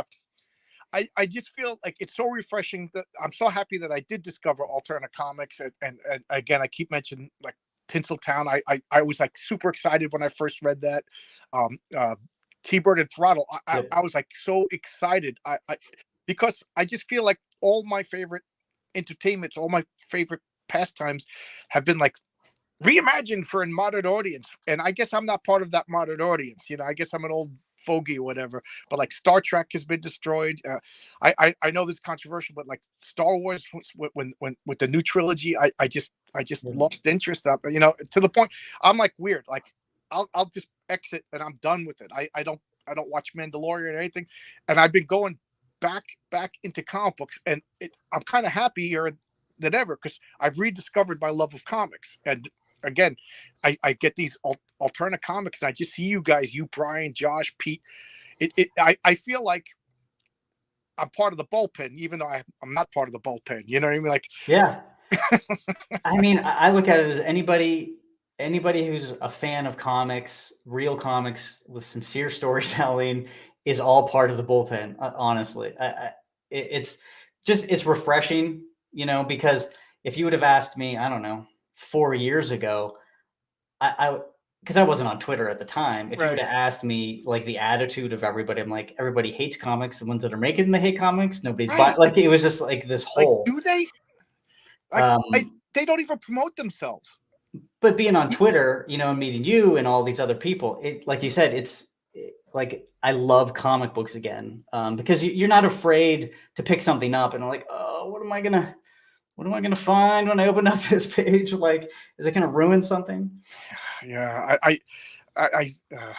I just feel like it's so refreshing that I'm so happy that I did discover Alterna Comics, and again I keep mentioning like Tinseltown. I was like super excited when I first read that. T-Bird and Throttle. I was like so excited. Because I just feel like all my favorite entertainments, all my favorite pastimes have been like reimagined for a modern audience. And I guess I'm not part of that modern audience. I guess I'm an old fogey or whatever. But like Star Trek has been destroyed. I know this is controversial, but like Star Wars, when with the new trilogy, I just lost interest up. To the point I'm like weird. Like I'll just exit and I'm done with it. I don't watch Mandalorian or anything. And I've been going back into comic books, and I'm kind of happier than ever because I've rediscovered my love of comics. And again, I get these Alterna comics, and I just see you guys, you, Brian, Josh, Pete. I feel like I'm part of the bullpen, even though I'm not part of the bullpen. You know what I mean? Like, Yeah. I mean, I look at it as anybody who's a fan of comics, real comics with sincere storytelling, is all part of the bullpen. Honestly, it's refreshing, because if you would have asked me, I don't know, 4 years ago, because I wasn't on Twitter at the time. If you would right. have asked me, like, the attitude of everybody, I'm like, everybody hates comics. The ones that are making them, they hate comics. Nobody's buying. Right. Like, it was just like this Like, whole. do they? Like, they don't even promote themselves. But being on Twitter, and meeting you and all these other people, like you said, like, I love comic books again, because you're not afraid to pick something up and I'm like, oh, what am I gonna find when I open up this page? Like, is it gonna ruin something? Yeah, I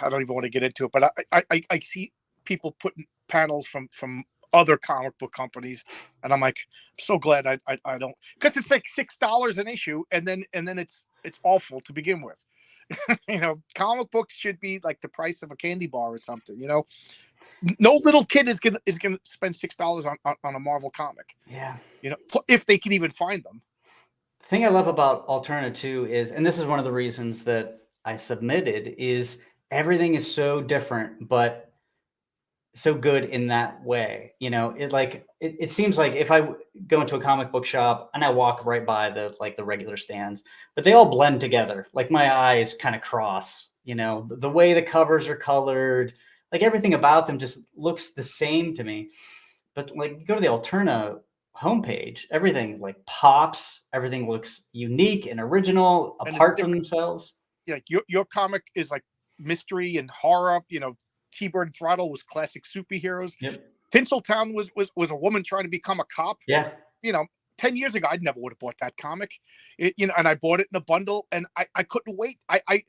don't even want to get into it, but I see people putting panels from other comic book companies, and I'm like, I'm so glad I don't, because it's like $6 an issue, and then it's awful to begin with. Comic books should be like the price of a candy bar or something. No little kid is gonna spend $6 on a Marvel comic. Yeah. If they can even find them. The thing I love about Alterna too is, and this is one of the reasons that I submitted, is everything is so different, but so good in that way. It seems like if I go into a comic book shop and I walk right by the regular stands, but they all blend together. Like, my eyes kind of cross, the way the covers are colored, like everything about them just looks the same to me. But like, you go to the Alterna homepage, everything like pops, everything looks unique and original, And it's apart from themselves. Yeah, like your comic is like mystery and horror. T-Bird Throttle was classic superheroes. Yep. Tinseltown was a woman trying to become a cop. Yeah. 10 years ago, I never would have bought that comic. And I bought it in a bundle, and I couldn't wait. I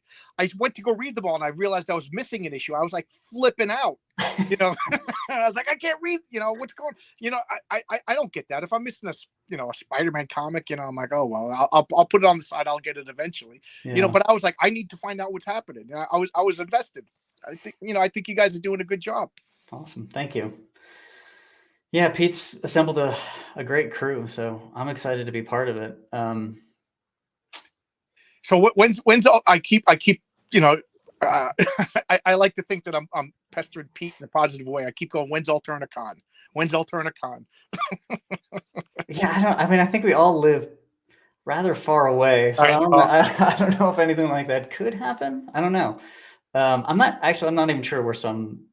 went to go read them all, and I realized I was missing an issue. I was like flipping out. And I was like, I can't read. What's going. I don't get that. If I'm missing a Spider-Man comic, I'm like, oh well, I'll put it on the side. I'll get it eventually. Yeah. But I was like, I need to find out what's happening. I was invested. I think you guys are doing a good job. Awesome. Thank you. Yeah, Pete's assembled a great crew, so I'm excited to be part of it. So when's I keep I like to think that I'm pestering Pete in a positive way. I keep going, when's AlternaCon? When's AlternaCon? Yeah, I think we all live rather far away, so I don't know if anything like that could happen. I don't know. I'm not even sure where some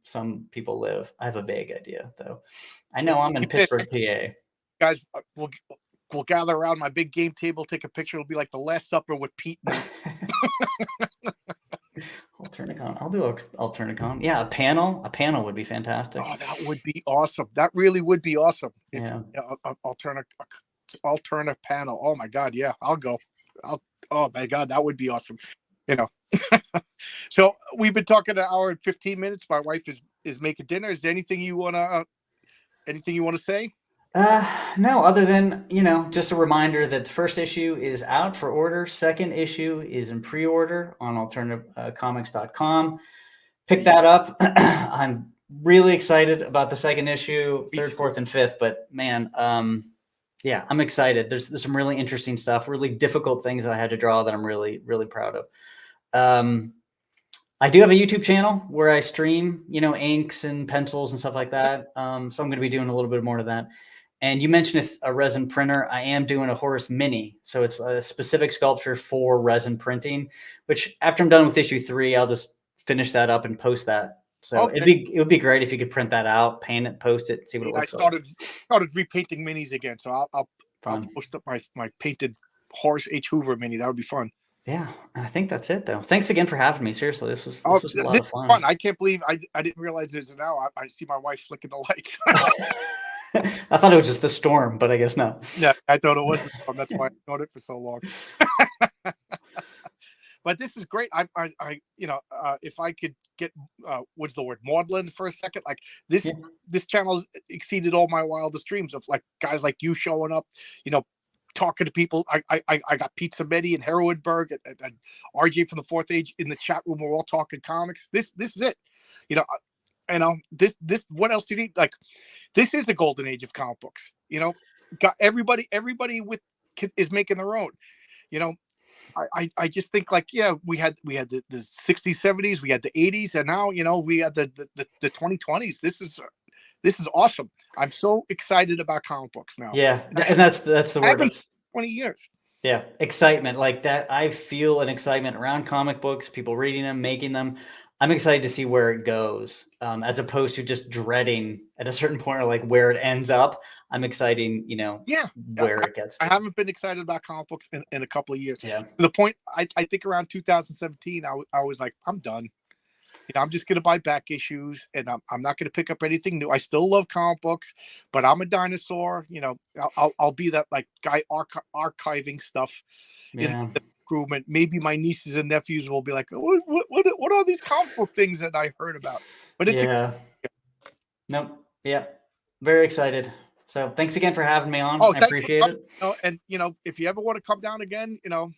people live. I have a vague idea, though. I know I'm in Pittsburgh, PA. Guys, we'll gather around my big game table, take a picture. It'll be like the Last Supper with Pete. AlternaCon. I'll do AlternaCon. Yeah, a panel would be fantastic. Oh, that would be awesome. That really would be awesome. Yeah. Alterna panel. Oh my God, yeah, I'll go. Oh my God, that would be awesome. So we've been talking an hour and 15 minutes. My wife is making dinner. Is there anything you wanna say? No, other than, just a reminder that the first issue is out for order. Second issue is in pre-order on alternativecomics.com. Pick that up. I'm really excited about the second issue, third, fourth, and fifth, but man, yeah, I'm excited. There's some really interesting stuff, really difficult things that I had to draw that I'm really, really proud of. I do have a YouTube channel where I stream, inks and pencils and stuff like that. So I'm going to be doing a little bit more of that. And you mentioned a resin printer. I am doing a Horace Mini. So it's a specific sculpture for resin printing, which after I'm done with issue 3, I'll just finish that up and post that. So it would be great if you could print that out, paint it, post it, see what it looks like. I started repainting minis again. So I'll post up my painted Horace H. Hoover mini. That would be fun. Yeah, I think that's it, though. Thanks again for having me. Seriously, this was a lot of fun. I can't believe I didn't realize it's an hour. I see my wife flicking the lights. I thought it was just the storm, but I guess not. Yeah, I thought it was the storm. That's why I ignored it for so long. But this is great. If I could get what's the word, maudlin for a second, like this. Yeah. This channel's exceeded all my wildest dreams of like guys like you showing up, talking to people. I got Pizza Betty and Heroinberg and RJ from the Fourth Age in the chat room. We're all talking comics. This is it. You know, this what else do you need? Like, this is a golden age of comic books. You know, got everybody is making their own. You know, I just think, like, yeah, we had the 60s, 70s, we had the 80s, and now, you know, we had the 2020s. This is awesome. I'm so excited about comic books now. Yeah, and that's the word. That's 20 years. Yeah, excitement like that. I feel an excitement around comic books, people reading them, making them. I'm excited to see where it goes, as opposed to just dreading at a certain point or like where it ends up. I'm excited, you know, Yeah, where it gets to. I haven't been excited about comic books in a couple of years. Yeah. To the point, I think around 2017, I was like, I'm done. You know, I'm just going to buy back issues, and I'm not going to pick up anything new. I still love comic books, but I'm a dinosaur. You know, I'll be that, like, guy archiving stuff in Yeah. the room, and maybe my nieces and nephews will be like, what are these comic book things that I heard about? But it's Nope. Yeah. Very excited. So thanks again for having me on. Oh, I thanks appreciate it. You know, and, you know, if you ever want to come down again, you know,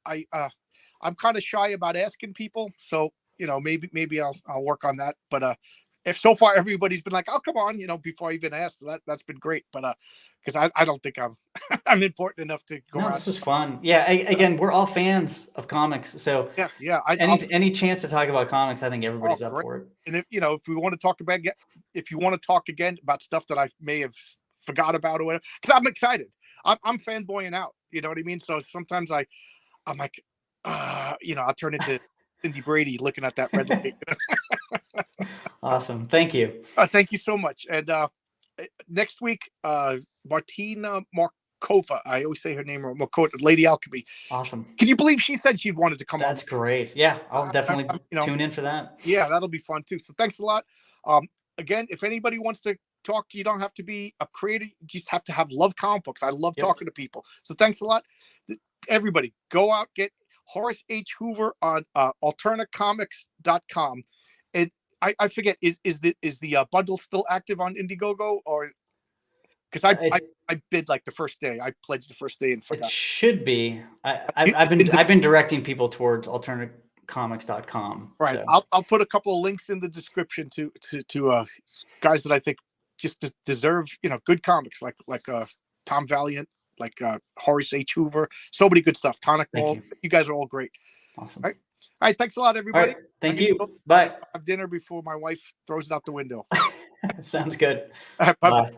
I'm kind of shy about asking people, so, you know, maybe I'll work on that. But if so far everybody's been like, "Oh, come on," you know, before I even asked, so that's been great. But because I don't think I'm I'm important enough to go No, around. this is fun. Yeah. Again, we're all fans of comics, so Yeah. any chance to talk about comics, I think everybody's up Great. for it. And if, you know, if we want to talk about, if you want to talk again about stuff that I may have forgot about or whatever, because I'm excited. I'm fanboying out. You know what I mean? So sometimes I'm like, you know, I'll turn into Cindy Brady looking at that red light. Awesome. Thank you. Thank you so much. And next week, Martina Markova. I always say her name wrong. Markova, Lady Alchemy. Awesome. Can you believe she said she wanted to come on? That's great. Yeah, I'll definitely you know, tune in for that. Yeah, that'll be fun too. So thanks a lot. Again, if anybody wants to talk, you don't have to be a creator. You just have to have love comic books. I love talking to people. So thanks a lot. Everybody, go out, get Horace H. Hoover on alternacomics.com. And I forget, is the bundle still active on Indiegogo, or because I bid like the first day. I pledged the first day and forgot. It should be. I've been directing people towards alternacomics.com. Right. So. I'll put a couple of links in the description to guys that I think just deserve, you know, good comics, like Tom Valiant, like Horace H. Hoover. So many good stuff. Tonic Ball. You guys are all great. Awesome. All right. Thanks a lot, everybody. All right, thank you. Bye. Have dinner before my wife throws it out the window. Sounds good. Bye.